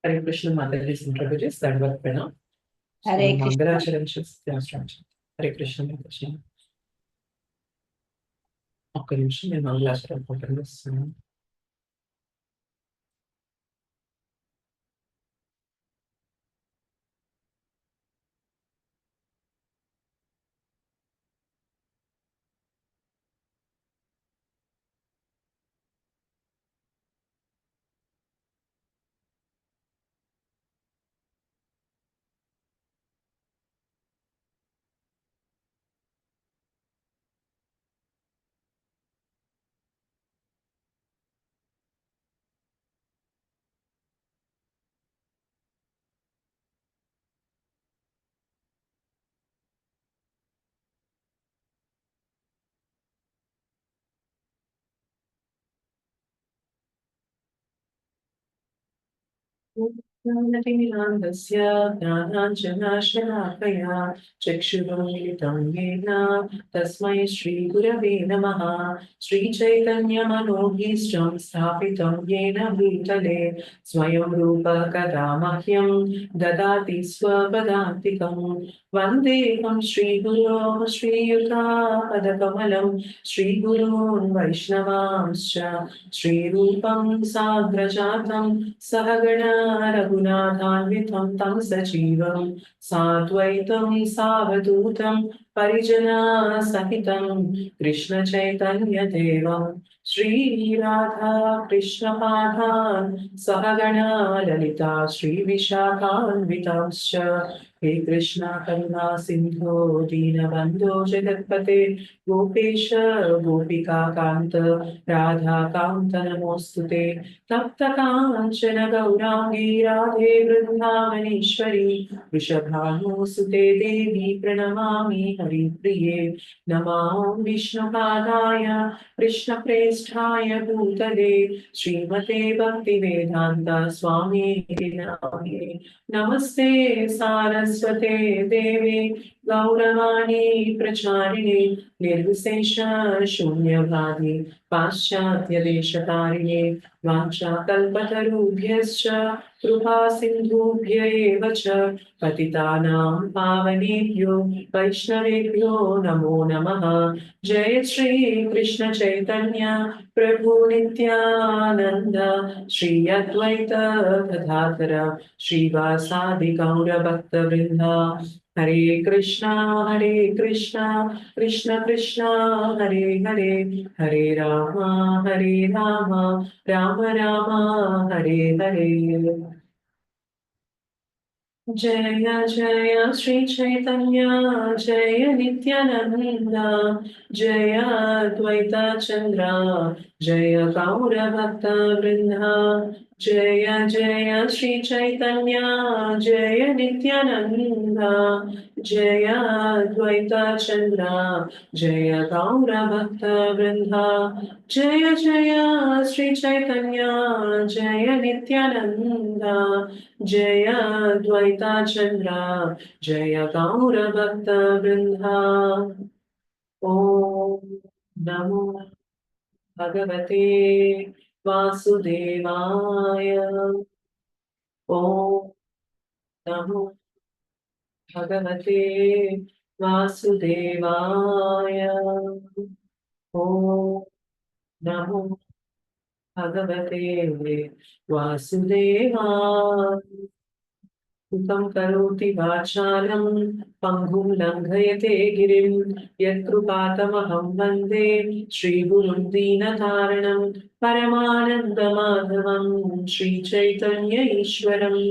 Hare Krishna, Mataji's introduces Dandavat So, Hare Krishna. Mangalacharan Hare Krishna, Mataji. ఒక్క నిమిషం నేను మంగళాచరం open చేస్తున్నాను. ज्ञानतिमिरान्धस्य ज्ञानाञ्जनाशलाकया चक्षुरुन्मिलितं येन तस्मै श्रीगुरवे नमः। श्रीचैतन्यमनोभीष्टं स्थापितं येन भूतले स्वयं रूप कदा मह्यं ददाति स्वपदान्तिकम्। वन्देऽहं श्रीगुरोः श्रीयुतापदकमलं श्रीगुरून् वैष्णवांश्च श्रीरूपं साग्रजातं सहगणा रघुनाथान्वितं तं सजीवं साद्वैतं सावधूतं परिजनासहितं कृष्णचैतन्यदेवं श्रीराधा कृष्णपादान् सहगणा ललिता श्रीविशाखान्वितांश्च हे कृष्ण करुणा सिन्धो दीनबन्धो जगत्पते गोपेश गोपिका कान्त राधाकान्त नमोऽस्तुते तप्त काञ्चन गौराङ्गी राधे वृन्दावनेश्वरी वृषभानुसुते देवी प्रणमामि हरिप्रिये नमो विष्णुपादाय कृष्णप्रेष्ठाय भूतले श्रीमते भक्तिवेदान्त स्वामीति नामिने नमस्ते सारस्वते देवे गौरवाणी प्रचारिणे निर्विशेष शून्यवादी पाश्चात्यदेशतारिणे वाञ्छाकल्पतरुभ्यश्च कृपा सिन्धुभ्य एव च पतितानां पावनेभ्यो वैष्णवेभ्यो नमो नमः। जय श्री कृष्ण चैतन्य प्रभु नित्यानंद श्री अद्वैत गदाधर श्रीवासादि गौरभक्तवृन्द हरे कृष्णा कृष्ण कृष्ण हरे हरे हरे राम राम राम हरे हरे। जय जय श्री चैतन्य जय नित्यानंद जय अद्वैत चंद्र जय गौर भक्त वृंद जय जय श्री चैतन्य जय नित्यानंद जय अद्वैत चंद्र जय गौर भक्त वृंद जय जय श्री चैतन्य जय नित्यानंद जय द्वैता चंद्र जय गौर भक्त वृंदा। ओम नमो भगवते वासुदेवाय। ओम नमो भगवते वासुदेवाय। ओम नमो भगवते वासुदेवाय। सुखं करोति वाचालं पङ्गुं लङ्घयते गिरिं यत्कृपातमहं वन्दे श्रीगुरुं दीनतारणं परमानन्दमाधवं श्रीचैतन्य ईश्वरम्।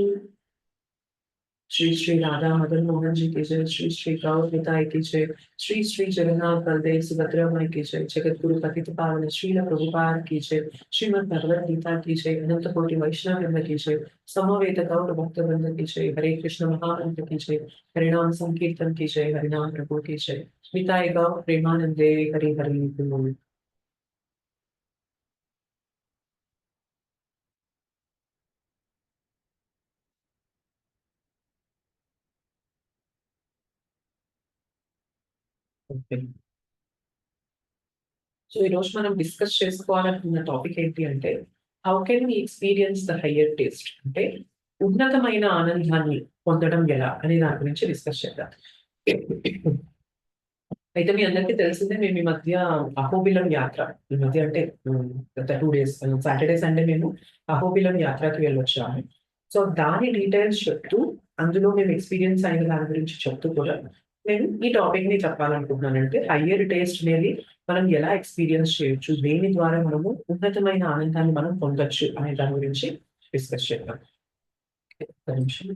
श्री श्री राधा मदन मोहन जी की जय। श्री श्री गौर निताय की जय। श्री श्री जगन्नाथ बलदेव सुभद्रा माई की जय। जगत गुरु पतित पावन श्रील प्रभुपाद की जय। श्रीमद् भगवद गीता की जय। अनंत कोटि वैष्णव वृंद की जय। समवेत गौर भक्त वृंद की जय। हरे कृष्ण महामंत्र की जय। हरिनाम संकीर्तन की जय। हरिनाम प्रभु की जय। निताय गौर प्रेमानंदे हरि हरि बोल। సో ఈ రోజు మనం డిస్కస్ చేసుకోవాలనుకున్న టాపిక్ ఏంటి అంటే how can we experience the higher taste అంటే ఉన్నతమైన ఆనందాన్ని పొందడం ఎలా అనే దాని గురించి డిస్కస్ చేద్దాం. అయితే మీ అందరికీ తెలిసిందే మేము ఈ మధ్య అహోబిలం యాత్ర ఈ మధ్య అంటే గత 2 డేస్ సాటర్‌డే, సండే మేము అహోబిలం యాత్రకి వెళ్ళొచ్చాము. సో, దాని డీటెయిల్స్ చెప్తూ అందులో మేము ఎక్స్‌పీరియన్స్ అయిన దాని గురించి చెప్తూ కూడా నేను ఈ టాపిక్‌ని చెప్పాలనుకుంటున్నాను. అంటే హైయర్ టేస్ట్ అనేది మనం ఎలా ఎక్స్‌పీరియన్స్ చేయొచ్చు? దేని ద్వారా మనము ఉన్నతమైన ఆనందాన్ని మనం పొందొచ్చు అనే దాని గురించి డిస్కస్ చేద్దాం. ఒక్క నిమిషం.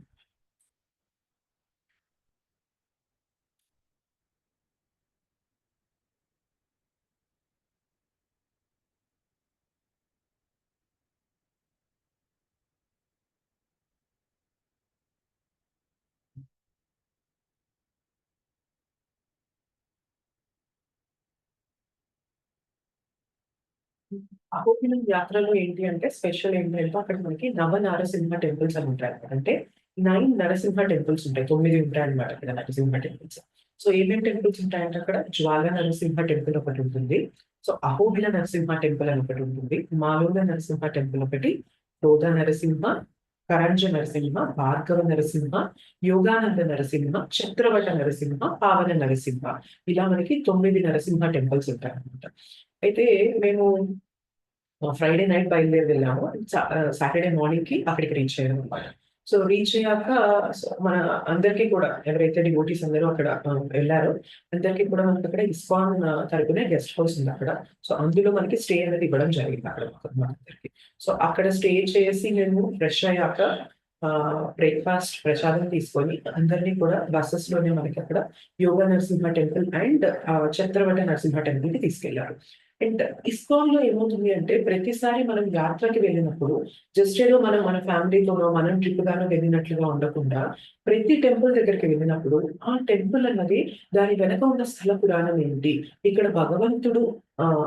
అహోబిలం యాత్రలో ఏంటి అంటే స్పెషల్ ఏంటంటే అక్కడ మనకి నవనారసింహ టెంపుల్స్ అని ఉంటాయన్నమాట. అంటే 9 నరసింహ టెంపుల్స్ ఉంటాయి. 9 ఉంటాయన్నమాట అక్కడ నరసింహ టెంపుల్స్. సో, ఏమేం టెంపుల్స్ ఉంటాయంటే అక్కడ జ్వాల నరసింహ టెంపుల్ ఒకటుంటుంది. సో, అహోబిల నరసింహ టెంపుల్ అని ఒకటుంటుంది. మాలోల నరసింహ టెంపుల్ ఒకటి, రోద నరసింహ, కరంజ నరసింహ, భార్గవ నరసింహ, యోగానంద నరసింహ, చక్రవట నరసింహ, పావన నరసింహ, ఇలా మనకి 9 నరసింహ టెంపుల్స్ ఉంటాయన్నమాట. అయితే మేము ఫ్రైడే నైట్ బయలుదేరి వెళ్ళాము. సాటర్‌డే మార్నింగ్‌కి అక్కడికి రీచ్ అయ్యామనమాట. సో, రీచ్ అయ్యాక మన అందరికీ కూడా ఎవరైతే డివోటీస్ అందరూ అక్కడ వెళ్లారో అందరికీ కూడా మనకక్కడ ఇస్కాన్ తరపున గెస్ట్ హౌస్ ఉందక్కడ. సో, అందులో మనకి స్టే అనేది ఇవ్వడం జరిగింది అక్కడ మాకందరికి. సో, అక్కడ స్టే చేసి మేము ఫ్రెష్ అయ్యాక బ్రేక్‌ఫాస్ట్ ప్రసాదం తీసుకొని అందరిని కూడా బసెస్‌లోనే మనకక్కడ యోగ నరసింహ టెంపుల్ అండ్ చత్రవట నరసింహ టెంపుల్‌కి తీసుకెళ్లారు. అండ్ ఇస్కాన్‌లో ఏమవుతుంది అంటే ప్రతిసారి మనం యాత్రకి వెళ్ళినప్పుడు జస్ట్ ఏదో మనం మన ఫ్యామిలీతోనో, మనం ట్రిప్‌గానో వెళ్ళినట్లుగా ఉండకుండా ప్రతి టెంపుల్ దగ్గరికి వెళ్ళినప్పుడు ఆ టెంపుల్ అన్నది దాని వెనక ఉన్న స్థల పురాణం ఏంటి? ఇక్కడ భగవంతుడు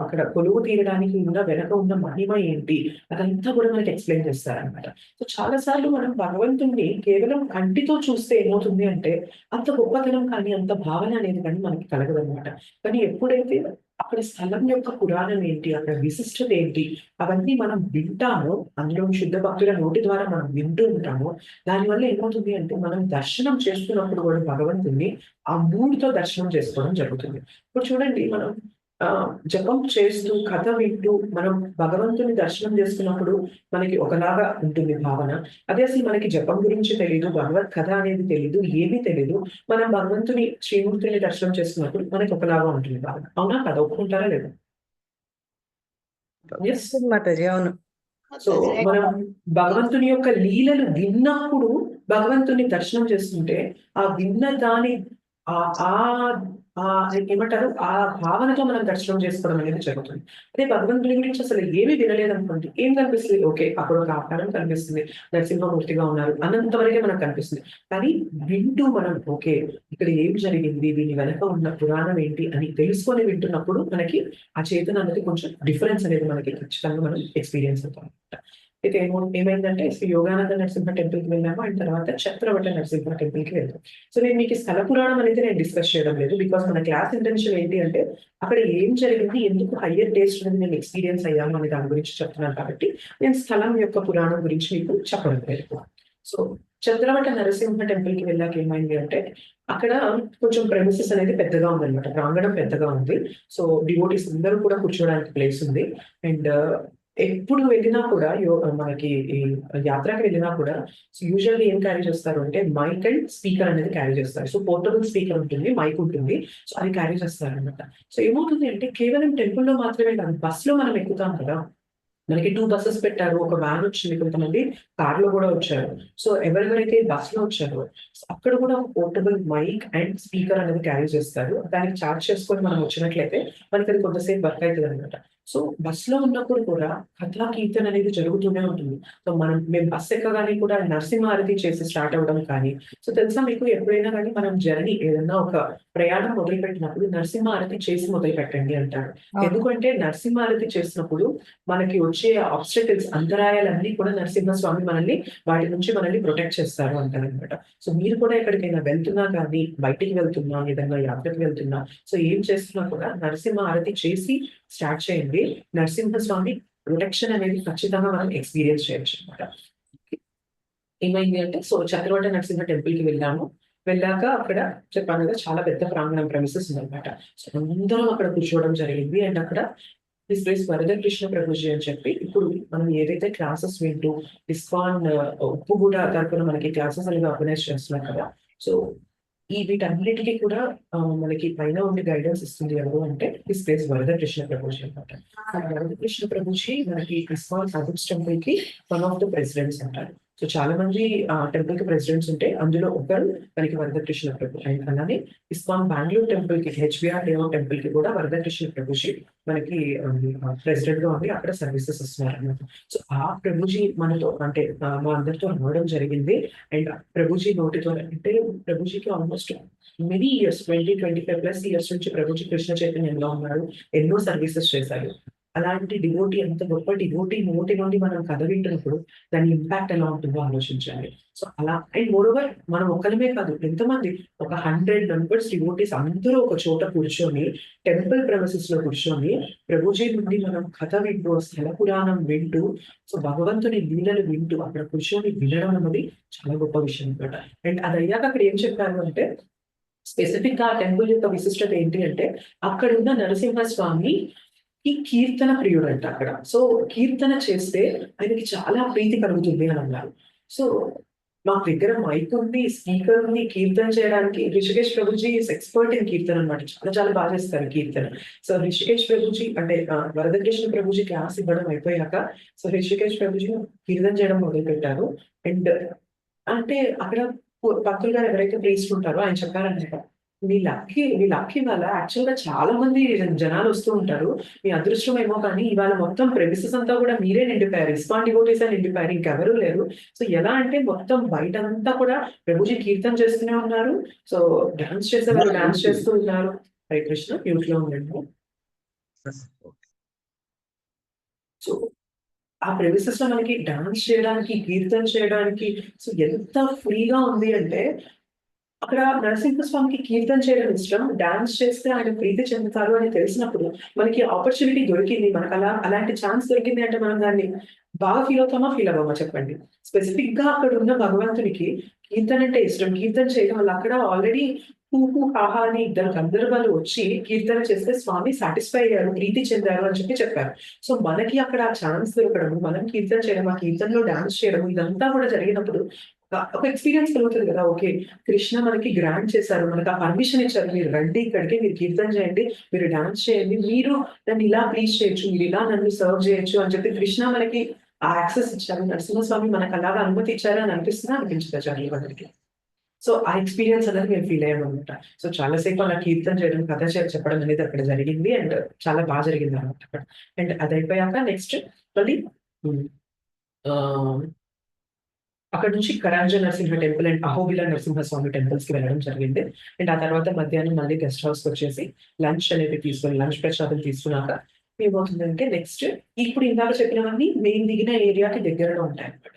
అక్కడ కొలువు తీరడానికి ఉన్న వెనక ఉన్న మహిమ ఏంటి? అదంతా కూడా మనకి ఎక్స్‌ప్లెయిన్ చేస్తారనమాట. సో, చాలా సార్లు మనం భగవంతుడిని కేవలం కంటితో చూస్తే ఏమవుతుంది అంటే అంత గొప్పతనం కానీ, అంత భావన అనేది కానీ మనకి కలగదనమాట. కానీ ఎప్పుడైతే అక్కడ స్థలం యొక్క పురాణం ఏంటి? అక్కడ విశిష్టత ఏంటి? అవన్నీ మనం వింటామో, అందులో శుద్ధ భక్తుల నోటి ద్వారా మనం వింటూ ఉంటామో, దానివల్ల ఏమవుతుంది అంటే, మనం దర్శనం చేస్తున్నప్పుడు కూడా భగవంతుడిని ఆ మూడ్‌తో దర్శనం చేసుకోవడం జరుగుతుంది. ఇప్పుడు చూడండి మనం జపం చేస్తూ, కథ వింటూ, మనం భగవంతుని దర్శనం చేసుకున్నప్పుడు మనకి ఒకలాగా ఉంటుంది భావన. అదే అసలు మనకి జపం గురించి తెలీదు, భగవత్ కథ అనేది తెలీదు, ఏమీ తెలీదు. మనం భగవంతుని శ్రీమూర్తిని దర్శనం చేసుకున్నప్పుడు మనకి ఒకలాగా ఉంటుంది భావన. అవునా? కదా? ఒప్పుకుంటారా లేదా? యెస్. వస్తుంది మాతాజీ. అవును. సో, మనం భగవంతుని యొక్క లీలలు విన్నప్పుడు భగవంతుని దర్శనం చేస్తుంటే, ఆ విన్న దాని ఆహ్, ఆహ్, ఏమంటారు? ఆ భావనతో మనం దర్శనం చేసుకోవడం అనేది జరుగుతుంది. అదే భగవంతుని గురించి అసలు ఏమి వినలేదనుకోండి, ఏం కనిపిస్తది? ఓకే. అక్కడ ఒక ఆకారం కనిపిస్తుంది. నరసింహమూర్తిగా ఉన్నారు అన్నంత వరకే మనకు కనిపిస్తుంది. కానీ వింటూ మనం ఓకే. ఇక్కడ ఏం జరిగింది? దీని వెనక ఉన్న పురాణం ఏంటి? అని తెలుసుకొని వింటున్నప్పుడు మనకి ఆ చేతన అనేది కొంచెం డిఫరెన్స్ అనేది మనకి ఖచ్చితంగా మనం ఎక్స్‌పీరియన్స్ అవుతామనమాట. అయితే ఏమైందంటే యోగానంద నరసింహ టెంపుల్‌కి వెళ్ళాము. అండ్ తర్వాత చక్రవట నరసింహ టెంపుల్‌కి వెళ్ళాము. సో, నేను మీకు ఈ స్థల పురాణం అనేది నేను డిస్కస్ చేయడం లేదు. బికాజ్ మన క్లాస్ ఇంటెన్షన్ ఏంటి అంటే, అక్కడ ఏం జరిగింది? ఎందుకు హైయర్ టేస్ట్ అనేది నేను ఎక్స్‌పీరియన్స్ అయ్యాను అనే దాని గురించి చెప్తున్నాను కాబట్టి, నేను స్థలం యొక్క పురాణం గురించి మీకు చెప్పడం లేదు. సో, చంద్రవట నరసింహ టెంపుల్‌కి వెళ్ళాక ఏమైంది అంటే, అక్కడ కొంచెం ప్రెమిసెస్ అనేది పెద్దగా ఉందన్నమాట. ప్రాంగణం పెద్దగా ఉంది. సో, డివోటీస్ అందరూ కూడా కూర్చోవడానికి ప్లేస్ ఉంది. అండ్ ఎప్పుడు వెళ్ళినా కూడా మనకి ఈ యాత్రకి వెళ్ళినా కూడా యూజువల్లీ ఏం క్యారీ చేస్తారు అంటే మైక్ అండ్ స్పీకర్ అనేది క్యారీ చేస్తారు. సో, పోర్టబుల్ స్పీకర్ ఉంటుంది. మైక్ ఉంటుంది. సో, అది క్యారీ చేస్తారనమాట. సో, ఏమవుతుంది అంటే కేవలం టెంపుల్‌లో మాత్రమే కాదు బస్‌లో మనం ఎక్కుతాం కదా! మనకి 2 బసెస్ పెట్టారు. ఒక వ్యాన్ వచ్చింది. కొంతమంది కార్‌లో గూడా వచ్చారు. సో, ఎవరెవరైతే బస్‌లో వచ్చారో అక్కడ కూడా ఒక పోర్టబుల్ మైక్ అండ్ స్పీకర్ అనేది క్యారీ చేస్తారు. దానికి చార్జ్ చేసుకొని మనం వచ్చినట్లయితే మనకది కొంతసేపు వర్క్ అయితదనమాట. సో, బస్‌లో ఉన్నప్పుడు కూడా కథా, కీర్తన అనేది జరుగుతూనే ఉంటుంది. సో, మేము బస్ ఎక్కగానే కూడా నరసింహారతి చేసి స్టార్ట్ అవ్వడం కానీ, సో, తెలుసా మీకు ఎప్పుడైనా గాని మనం జర్నీ ఏదన్నా ఒక ప్రయాణం మొదలుపెట్టినప్పుడు నరసింహారతి చేసి మొదలుపెట్టండి అంటారు. అవును. ఎందుకంటే నరసింహారతి చేసినప్పుడు మనకి వచ్చే ఆబ్స్టకిల్స్ అంతరాయాలన్నీ కూడా నరసింహస్వామి వాటి నుంచి మనల్ని ప్రొటెక్ట్ చేస్తారు అంటారనమాట. సో, మీరు కూడా ఎక్కడికైనా వెళ్తున్నా గానీ, బయటికి వెళ్తున్నా, ఏదన్నా యాత్రకు వెళ్తున్నా, సో, ఏం చేస్తున్నా కూడా నరసింహ హారతి చేసి స్టార్ట్ చేయండి. నరసింహస్వామి ప్రొటెక్షన్ అనేది ఖచ్చితంగా మనం ఎక్స్‌పీరియన్స్ చేయొచ్చనమాట. ఏమైంది అంటే సో చక్రవట నరసింహ టెంపుల్‌కి వెళ్ళాము. వెళ్ళాక అక్కడ చెప్పాను కదా! చాలా పెద్ద ప్రాంగణం ప్రెమిసెస్ ఉందన్నమాట. సో అందరం అక్కడ కూర్చోవడం జరిగింది. అండ్ అక్కడ దిస్ ప్లేస్ వరదకృష్ణ ప్రభుజీ అని చెప్పి ఇప్పుడు మనం ఏదైతే క్లాసెస్ వింటూ ఇస్కాన్ ఉప్పుగూడ తరపున మనకి క్లాసెస్ అనేవి ఆర్గనైజ్ చేస్తున్నారు కదా! సో వీటన్నిటికి కూడా మనకి పైన ఉండి గైడెన్స్ ఇస్తుంది ఎవరు అంటే దిస్ ప్లేస్ వరదకృష్ణ ప్రభుజీ అన్నమాట. ఆ వరదకృష్ణ ప్రభుజీ మనకి ఇస్కాన్ అబిడ్స్ టెంపుల్‌కి వన్ ఆఫ్ ద ప్రెసిడెంట్స్ అంటారు. సో చాలా మంది టెంపుల్‌కి ప్రెసిడెంట్స్ ఉంటే అందులో ఒకరు మనకి వరదకృష్ణ ప్రభు. అండ్ అలానే ఇస్కాన్ బెంగుళూరు టెంపుల్‌కి హెచ్‌బీఆర్ లేఅవుట్ టెంపుల్‌కి కూడా వరదకృష్ణ ప్రభుజీ మనకి ప్రెసిడెంట్‌గా ఉండి అక్కడ సర్వీసెస్ ఇస్తున్నారన్నమాట. సో ఆ ప్రభుజీ మనతో అంటే మా అందరితో రావడం జరిగింది. అండ్ ప్రభుజీ నోటితో అంటే ప్రభుజీకి almost many years 25 plus years నుంచి ప్రభుజీ కృష్ణ చైతన్యంలో ఉన్నారు. ఎన్నో సర్వీసెస్ చేశారు. అలాంటి డివోటీ అంత గొప్ప డివోటీ నోటి నుండి మనం కథ వింటున్నప్పుడు దాని ఇంపాక్ట్ ఎలా ఉంటుందో ఆలోచించాలి. సో అలా అండ్ మోరోవర్ మనం ఒక్కలమే కాదు ఎంతమంది ఒక 100 మెంబర్స్ డివోటీస్ అందరూ ఒక చోట కూర్చొని టెంపుల్ ప్రెమిసెస్‌లో కూర్చొని ప్రభుజీ నుండి మనం కథ వింటూ, స్థల పురాణం వింటూ, సో భగవంతుని లీలలు వింటూ అక్కడ కూర్చొని వినడం అన్నది చాలా గొప్ప విషయం అన్నమాట. అండ్ అదయ్యాక అక్కడ ఏం చెప్పారు అంటే స్పెసిఫిక్‌గా ఆ టెంపుల్ యొక్క విశిష్టత ఏంటి అంటే అక్కడున్న నరసింహస్వామి కీర్తన ప్రియుడంట అక్కడ. సో కీర్తన చేస్తే ఆయనకి చాలా ప్రీతి కలుగుతుంది అని అన్నారు. సో మాకు దగ్గర మైక్ ఉంది, స్పీకర్ ఉంది. కీర్తన చేయడానికి Rishikesh Prabhuji is expert in కీర్తన అన్నమాట. చాలా చాలా బాగా చేస్తారు కీర్తన. సో రిషికేష్ ప్రభుజీ అంటే వరదకృష్ణ ప్రభుజీ క్లాస్ ఇవ్వడం అయిపోయాక సో రిషికేష్ ప్రభుజీ కీర్తన చేయడం మొదలుపెట్టారు. అండ్ అంటే అక్కడ పంతులు గారు ఎవరైతే ప్రీస్ట్ ఉంటారో ఆయన చెప్పారన్నమాట. మీ లక్కీ వల్ల యాక్చువల్‌గా చాలా మంది జనాలొస్తూ ఉంటారు. మీ అదృష్టమేమో కానీ ఇవాళ మొత్తం ప్రెమిసెస్ అంతా కూడా మీరే నిండిపోయారు. ఇస్కాన్ డివోటీసే నిండిపోయారు. ఇంకెవరు లేరు. సో ఎలా అంటే మొత్తం బయటంతా కూడా ప్రభుజీ కీర్తన చేస్తూనే ఉన్నారు. సో డాన్స్ చేసేవారు డాన్స్ చేస్తూ ఉన్నారు. హరే కృష్ణ మ్యూట్‌లో ఉండండి. సో ఆ ప్రెమిసెస్‌లో మనకి డాన్స్ చేయడానికి, కీర్తన చేయడానికి సో ఎంత ఫ్రీగా ఉంది అంటే అక్కడ నరసింహస్వామికి కీర్తన చేయడం ఇష్టం. డాన్స్ చేస్తే ఆయన ప్రీతి చెందుతారు అని తెలిసినప్పుడు, మనకి ఆపర్చునిటీ దొరికింది. అలాంటి ఛాన్స్ దొరికింది అంటే మనం దాన్ని బాగా ఫీల్ అవుతామా? ఫీల్ అవ్వమా చెప్పండి? స్పెసిఫిక్‌గా అక్కడున్న భగవంతునికి కీర్తన అంటే ఇష్టం. కీర్తన చేయడం వల్ల అక్కడ ఆల్రెడీ హూ హూ, హాహా అని ఇద్దరు గంధర్వులు వచ్చి కీర్తన చేస్తే స్వామి సాటిస్ఫై అయ్యారు, ప్రీతి చెందారు అని చెప్పారు. సో మనకి అక్కడ ఆ ఛాన్స్ దొరకడము, మనం కీర్తన చేయడం, ఆ కీర్తనలో డాన్స్ చేయడం ఇదంతా కూడా జరిగినప్పుడు ఒక ఎక్స్‌పీరియన్స్ కలుగుతది గదా! ఓకే. కృష్ణ మనకి గ్రాంట్ చేశారు. మనకు ఆ పర్మిషన్ ఇచ్చారు. మీరు రండి ఇక్కడికి, మీరు కీర్తన చేయండి, మీరు డాన్స్ చేయండి. మీరు నన్ను ఇలా ప్లీజ్ చేయొచ్చు. మీరు ఇలా నన్ను సర్వ్ చేయొచ్చు అని చెప్పి కృష్ణ మనకి ఆ యాక్సెస్ ఇచ్చారు. నరసింహస్వామి మనకు అలాగా అనుమతి ఇచ్చారు అని అనిపిస్తుందా? అనిపించదా జర్నీలో సో, ఆ ఎక్స్‌పీరియన్స్ అనేది మేము ఫీల్ అయ్యామనమాట. సో, చాలా సేపు అలా కీర్తన చేయడం, కథ చెప్పడం అనేది అక్కడ జరిగింది. అండ్ చాలా జరిగిందనమాట అక్కడ. అండ్ అదయిపోయాక నెక్స్ట్ మళ్ళీ హ్మ్. ఆహ్ అక్కడి నుంచి కరాంజ నరసింహ టెంపుల్ అండ్ అహోబిల నరసింహస్వామి టెంపుల్స్‌కి వెళ్ళడం జరిగింది. అండ్ ఆ తర్వాత మధ్యాహ్నం మళ్ళీ గెస్ట్ హౌస్‌కొచ్చేసి లంచ్ అనేది తీసుకొని లంచ్ ప్రసాదం తీసుకున్నాక ఏమవుతుందంటే నెక్స్ట్ ఇప్పుడు ఇందాక చెప్పినవన్నీ మేము దిగిన ఏరియాకి దగ్గరలో ఉంటాయన్నమాట.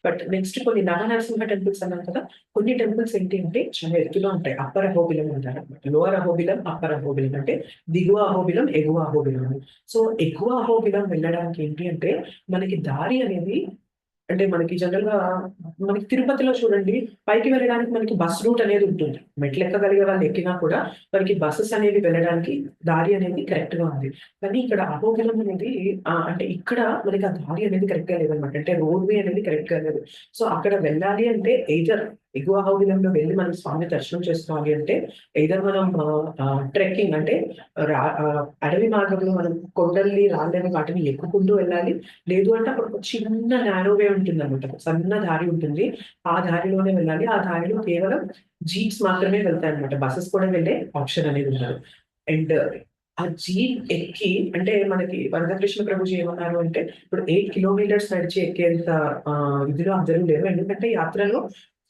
బట్ నెక్స్ట్ కొన్ని నరసింహ టెంపుల్స్ అన్నాం కదా! కొన్ని టెంపుల్స్ ఏంటి అంటే చాలా ఎత్తులో ఉంటాయి. అప్పర్ అహోబిలం అంటారన్నమాట. లోవర్ అహోబిలం, అప్పర్ అహోబిలం అంటే దిగువ అహోబిలం, ఎగువ అహోబిలం అని. సో ఎగువ అహోబిలం వెళ్ళడానికి ఏంటి అంటే మనకి దారి అనేది అంటే మనకి జనరల్‌గా మనకి తిరుపతిలో చూడండి పైకి వెళ్ళడానికి మనకి బస్ రూట్ అనేది ఉంటుంది. మెట్లెక్కగలిగే వాళ్ళు ఎక్కినా కూడా మనకి బసెస్ అనేవి వెళ్ళడానికి దారి అనేది కరెక్ట్‌గా ఉంది. కానీ ఇక్కడ అహోబిలం అనేది అంటే ఇక్కడ మనకి ఆ దారి అనేది కరెక్ట్‌గా లేదనమాట. అంటే రోడ్ వే అనేది కరెక్ట్‌గా లేదు. సో, అక్కడ వెళ్ళాలి అంటే ఎయిదర్ ఎగువ అహోబిలంలో వెళ్లి మనం స్వామి దర్శనం చేసుకోవాలి అంటే ఎయిదర్ మనం ట్రెక్కింగ్ అంటే అడవి మార్గంలో మనం కొండల్ని, రాళ్ళని వాటిని ఎక్కుకుంటూ వెళ్ళాలి. లేదు అంటే అక్కడ ఒక చిన్న నారో వే ఉంటుందన్నమాట. ఒక సన్న దారి ఉంటుంది. ఆ దారిలోనే వెళ్ళాలి. ఆ దారిలో కేవలం జీప్స్ మాత్రమే వెళ్తాయన్నమాట. బసెస్ కూడా వెళ్ళే ఆప్షన్ అనేది ఉండదు. అండ్ ఆ జీప్ ఎక్కి అంటే మనకి వరదకృష్ణ ప్రభుజీ ఏమన్నారు అంటే, ఇప్పుడు 8 కిలోమీటర్స్ నడిచి ఎక్కేంత ఇదిలో అందరూ లేరు. ఎందుకంటే యాత్రలో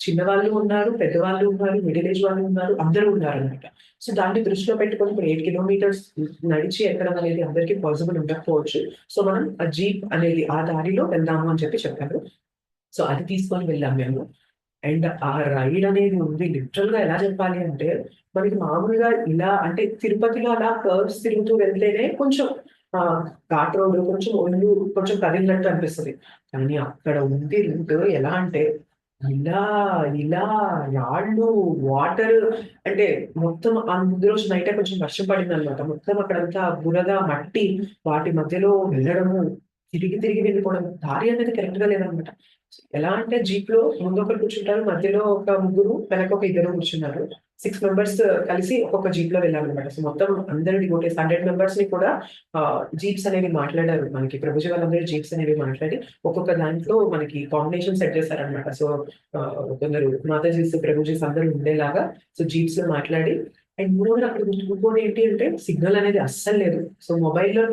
చిన్నవాళ్ళు ఉన్నారు, పెద్దవాళ్ళు ఉన్నారు, మిడిల్ ఏజ్ వాళ్ళు ఉన్నారు, అందరూ ఉన్నారన్నమాట. సో, దాన్ని దృష్టిలో పెట్టుకొని ఇప్పుడు 8 కిలోమీటర్స్ నడిచి ఎక్కడం అనేది అందరికి పాసిబుల్ ఉండకపోవచ్చు. సో, మనం ఆ జీప్ అనేది ఆ దారిలో వెళ్దాము అని చెప్పారు. సో, అది తీసుకొని వెళ్ళాం మేము. అండ్ ఆ రైడ్ అనేది ఉంది. లిటరల్‌గా ఎలా చెప్పాలి అంటే, మనకి మామూలుగా ఇలా అంటే తిరుపతిలో అలా కర్వ్స్ తిరుగుతూ వెళ్తేనే కొంచెం ఘాట్ రోడ్ కొంచెం ఒళ్ళు కొంచెం కదిలినట్టు అనిపిస్తది. కానీ అక్కడ ఉంది రూట్ ఎలా అంటే ఇలా, ఇలా రాళ్ళు, వాటర్ అంటే మొత్తం ముందు రోజు నైటే కొంచెం వర్షం పడిందనమాట. మొత్తం అక్కడంతా బురద, మట్టి వాటి మధ్యలో వెళ్ళడము, తిరిగి తిరిగి వెళ్ళిపోవడం. దారి అనేది కరెక్ట్‌గా లేదనమాట. ఎలా అంటే జీప్‌లో ముందొకరు కూర్చుంటారు. మధ్యలో ఒక ముగ్గురు, వెనకొక ఇద్దరు కూర్చున్నారు. 6 మెంబర్స్ కలిసి ఒక్కొక్క జీప్‌లో వెళ్ళామనమాట. సో, మొత్తం అందరూ డివోటీస్ 100 మెంబర్స్‌ని కూడా జీప్స్ అనేవి మాట్లాడారు. మనకి ప్రభుజీ వాళ్ళందరూ జీప్స్ అనేవి మాట్లాడి ఒక్కొక్క దాంట్లో మనకి కాంబినేషన్ సెట్ చేశారనమాట. సో, కొందరు మాతాజీస్, ప్రభుజీస్ అందరూ ఉండేలాగా సో, జీప్స్‌లో మాట్లాడి అండ్ మోరోవర్ అక్కడ ఇంకోటి ఏంటి అంటే సిగ్నల్ అనేది అస్సలు లేదు. సో, మొబైల్‌లో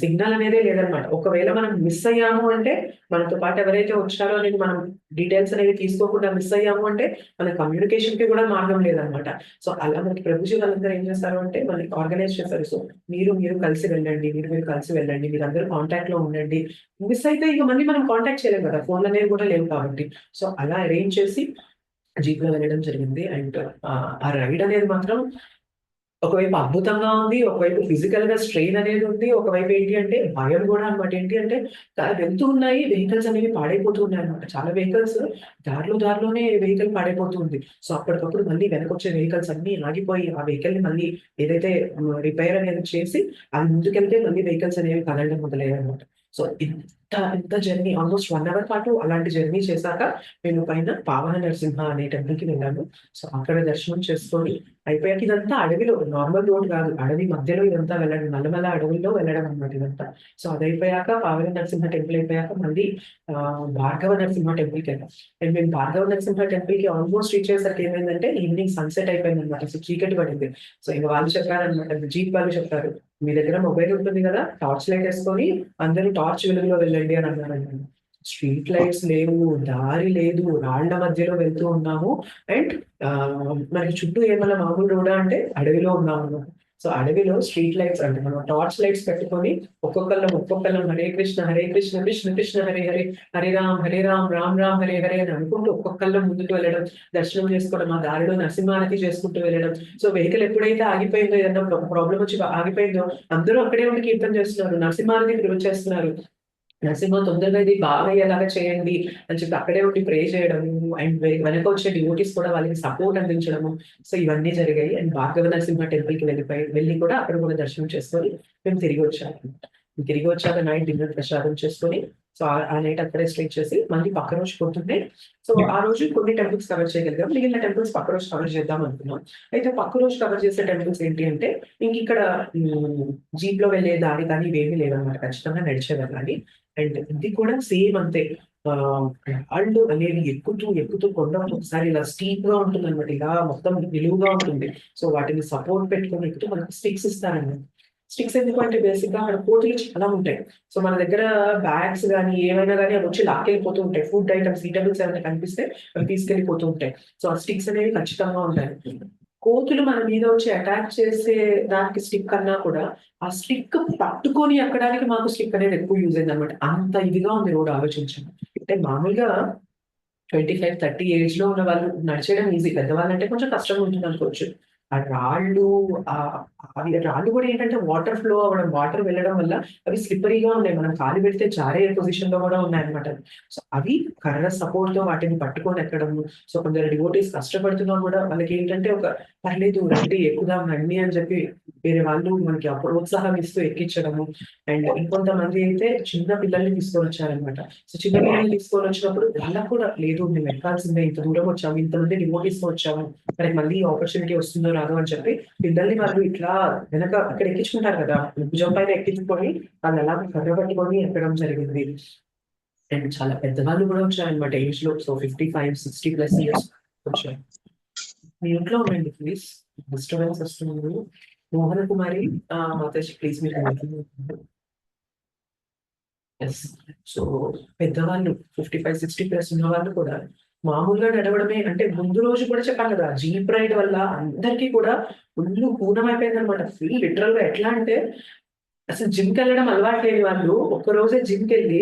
సిగ్నల్ అనేదే లేదనమాట. ఒకవేళ మనం మిస్ అయ్యాము అంటే మనతో పాటు ఎవరైతే వచ్చారో అనేది మనం డీటెయిల్స్ అనేవి తీసుకోకుండా మిస్ అయ్యాము అంటే మన కమ్యూనికేషన్‌కి కూడా మార్గం లేదనమాట. సో, అలా మనకి ప్రభుజీ వాళ్ళందరూ ఏం చేశారు అంటే మనకి ఆర్గనైజ్ చేశారు. సో, మీరు కలిసి వెళ్ళండి. మీరు కలిసి వెళ్ళండి. మీరందరూ కాంటాక్ట్‌లో ఉండండి. మిస్ అయితే ఇక మళ్ళీ మనం కాంటాక్ట్ చేయలేం కదా! ఫోన్‌లనేవి కూడా లేవు కాబట్టి. సో, అలా అరేంజ్ చేసి జీప్‌లో వెళ్ళడం జరిగింది. అండ్ ఆ రైడ్ అనేది మాత్రం ఒకవైపు అద్భుతంగా ఉంది. ఒకవైపు ఫిజికల్‌గా స్ట్రెయిన్ అనేది ఉంది. ఒకవైపు ఏంటి అంటే భయం గూడా అన్నమాట. ఏంటి అంటే వెళ్తూ ఉన్నాయి. వెహికల్స్ అనేవి పాడైపోతూ ఉన్నాయన్నమాట. చాలా వెహికల్స్ దారిలోనే వెహికల్ పాడైపోతూ ఉంది. సో, అప్పటికప్పుడు మళ్ళీ వెనకొచ్చే వెహికల్స్ అన్నీ ఆగిపోయి ఆ వెహికల్‌ని మళ్ళీ ఏదైతే రిపేర్ అనేది చేసి అది ముందుకెళ్తే మళ్ళీ వెహికల్స్ అనేవి కదలడం మొదలయ్యాయన్నమాట. సో, ఇంత జర్నీ ఆల్‌మోస్ట్ 1 అవర్ పాటు అలాంటి జర్నీ చేశాక మేము పైన పావన నరసింహ అనే టెంపుల్‌కి వెళ్ళాము. సో, అక్కడ దర్శనం చేసుకొని అయిపోయాక ఇదంతా అడవిలో నార్మల్ రోడ్ గాదు. అడవి మధ్యలో ఇదంతా వెళ్ళడం. నల్లమల అడవుల్లో వెళ్ళడం అన్నమాట ఇదంతా. సో, అదయిపోయాక పావని నరసింహ టెంపుల్ అయిపోయాక మళ్ళీ భార్గవ నరసింహ టెంపుల్‌కెళ్ళాం. అండ్ మేము భార్గవ నరసింహ టెంపుల్‌కి ఆల్‌మోస్ట్ రీచ్ అయ్యేసరికి ఏమైందంటే ఈవినింగ్ సన్‌సెట్ అయిపోయిందన్నమాట. సో, చీకటి పడింది. సో, ఇంక వాళ్ళు చెప్పారన్నమాట. జీప్ వాళ్ళు చెప్పారు. "మీ దగ్గర మొబైల్ ఉంటుంది గదా! టార్చ్ లైట్ యేసుకొని అందరూ టార్చ్ వెలుగులో వెళ్ళండి" అని అన్నారంట. స్ట్రీట్ లైట్స్ లేవు, దారి లేదు, రాళ్ళ మధ్యలో వెళ్తూ ఉన్నాము. అండ్ మనకి చుట్టూ ఏమన్నా మామూలు రోడా అంటే అడవిలో ఉన్నామన్నమాట. సో, అడవిలో స్ట్రీట్ లైట్స్ అంటే మనం టార్చ్ లైట్స్ పెట్టుకొని ఒక్కొక్కళ్ళం హరే కృష్ణ, హరే కృష్ణ, కృష్ణ కృష్ణ హరే హరే, హరే రామ్, రామ్ రామ్ హరే హరే అని అనుకుంటూ ఒక్కొక్కళ్ళం ముందుకు వెళ్ళడం, దర్శనం చేసుకోవడం, ఆ దారిలో నరసింహారతి చేసుకుంటూ వెళ్ళడం. సో, వెహికల్ ఎప్పుడైతే ఆగిపోయిందో ఏదన్నా ప్రాబ్లమ్ వచ్చి ఆగిపోయిందో అందరూ అక్కడే ఉండి కీర్తన చేస్తున్నారు. నరసింహారతి చేస్తున్నారు. నరసింహ తొందరగా ఇది బాగయ్యేలాగా చేయండి అని చెప్పి అక్కడే ఉండి ప్రే చేయడము అండ్ వెనకొచ్చే డివోటీస్ కూడా వాళ్ళకి సపోర్ట్ అందించడము. సో, ఇవన్నీ జరిగాయి. అండ్ భార్గవ నరసింహ టెంపుల్‌కి వెళ్లి కూడా అక్కడ కూడా దర్శనం చేసుకొని మేము తిరిగి వచ్చాము. తిరిగి వచ్చాక నైట్ డిన్నర్ ప్రసాదం చేసుకొని సో, ఆ నైట్ అక్కడే స్టే చేసి మళ్ళీ పక్క రోజు పొద్దున్నే సో, ఆ రోజు కొన్ని టెంపుల్స్ కవర్ చేయగలిగాం. మిగిలిన టెంపుల్స్ పక్క రోజు కవర్ చేద్దాం అనుకున్నాం. అయితే పక్క రోజు కవర్ చేసే టెంపుల్స్ ఏంటి అంటే ఇంకిక్కడ జీప్‌లో వెళ్ళే దారి కానీ ఇవేమీ లేవన్నమాట. ఖచ్చితంగా నడిచే వెళ్ళాలి. అండ్ ఇది కూడా సేమ్ అంతే. రాళ్ళు అనేవి ఎక్కుతూ కొండ ఒకసారి ఇలా స్టీప్‌గా ఉంటుందన్నమాట. ఇలా మొత్తం నిలువుగా ఉంటుంది. సో, వాటిని సపోర్ట్ పెట్టుకొని ఎక్కుతూ మనకి స్టిక్స్ ఇస్తారన్నమాట. స్టిక్స్ ఎందుకు అంటే బేసిక్‌గా అక్కడ కోతులు చాలా ఉంటాయి. సో, మన దగ్గర బ్యాగ్స్ గాని, ఏవైనా గాని అవొచ్చి లాక్కెళ్ళిపోతూ ఉంటాయి. ఫుడ్ ఐటెమ్స్, ఈటబుల్స్ ఏమైనా కనిపిస్తే అవి తీసుకెళ్ళిపోతూ ఉంటాయి. సో, ఆ స్టిక్స్ అనేవి ఖచ్చితంగా ఉంటాయి. కోతులు మన మీద వచ్చి అటాక్ చేసే దానికి స్టిక్ కన్నా కూడా, ఆ స్టిక్ పట్టుకొని ఎక్కడానికి మాకు స్టిక్ అనేది ఎక్కువ యూజ్ అయిందనమాట. అంత ఇదిగా ఉంది రోడ్ ఆలోచించండి. అంటే మామూలుగా 25, 30 ఏజ్‌లో ఉన్న వాళ్ళు నడిచేయడం ఈజీ. పెద్దవాళ్ళంటే కొంచెం కష్టంగా ఉంటుందనుకోవచ్చు. ఆ రాళ్ళు అవి రాళ్ళు కూడా ఏంటంటే వాటర్ ఫ్లో అవ్వడం, వాటర్ వెళ్ళడం వల్ల అవి స్లిప్పరీగా ఉన్నాయి. మనం కాలు పెడితే జారే పొజిషన్‌లో కూడా ఉన్నాయన్నమాట. సో, అవి కర్ర సపోర్ట్‌తో వాటిని పట్టుకొని ఎక్కడము. సో, కొందరు డివోటీస్ కష్టపడుతున్నా కూడా వాళ్ళకేంటంటే ఒక పర్లేదు రండి ఎక్కుదాం రండి అని చెప్పి వేరే వాళ్ళు మనకి ప్రోత్సాహం ఇస్తూ ఎక్కించడము. అండ్ ఇంకొంతమంది అయితే చిన్న పిల్లల్ని తీసుకొనొచ్చారన్నమాట. సో, చిన్న పిల్లల్ని తీసుకొనొచ్చినప్పుడు వాళ్ళకి కూడా లేదు మేము ఎక్కాల్సిందే ఇంత దూరం వచ్చాము. ఇంతమంది డివోటీస్‌తో వచ్చాము. మనకి మళ్ళీ ఆపర్చునిటీ వస్తుందో రాదో అని చెప్పి పిల్లల్ని వాళ్ళు ఇట్లా వెనక అక్కడ ఎక్కించుకుంటారు కదా! భుజం పైన ఎక్కించుకొని వాళ్ళలాగా కర్ర పట్టుకొని ఎక్కడం జరిగింది. అండ్ చాలా పెద్దవాళ్ళు కూడా వచ్చారన్నమాట ఏజ్‌లో. సో, 55, 60 ప్లస్ ఇయర్స్ వచ్చారు. మ్యూట్‌లో ఉండండి ప్లీజ్. డిస్టర్బెన్స్ వస్తుంది. మోహన కుమారి మాతాజీ ప్లీజ్ మీరు మ్యూట్‌లో ఉండండి. యెస్. సో, పెద్దవాళ్ళు 55, 60 ప్లస్ ఉన్నవాళ్ళు కూడా మామూలుగా నడవడమే అంటే ముందు రోజు కూడా చెప్పాను కదా! జీప్ రైడ్ వల్ల అందరికీ కూడా ఒళ్ళు హూనమైపోయిందనమాట. ఫుల్ లిటరల్‌గా ఎట్లా అంటే అసలు జిమ్‌కెళ్ళడం అలవాటు లేని వాళ్ళు ఒక్కరోజే జిమ్‌కెళ్ళి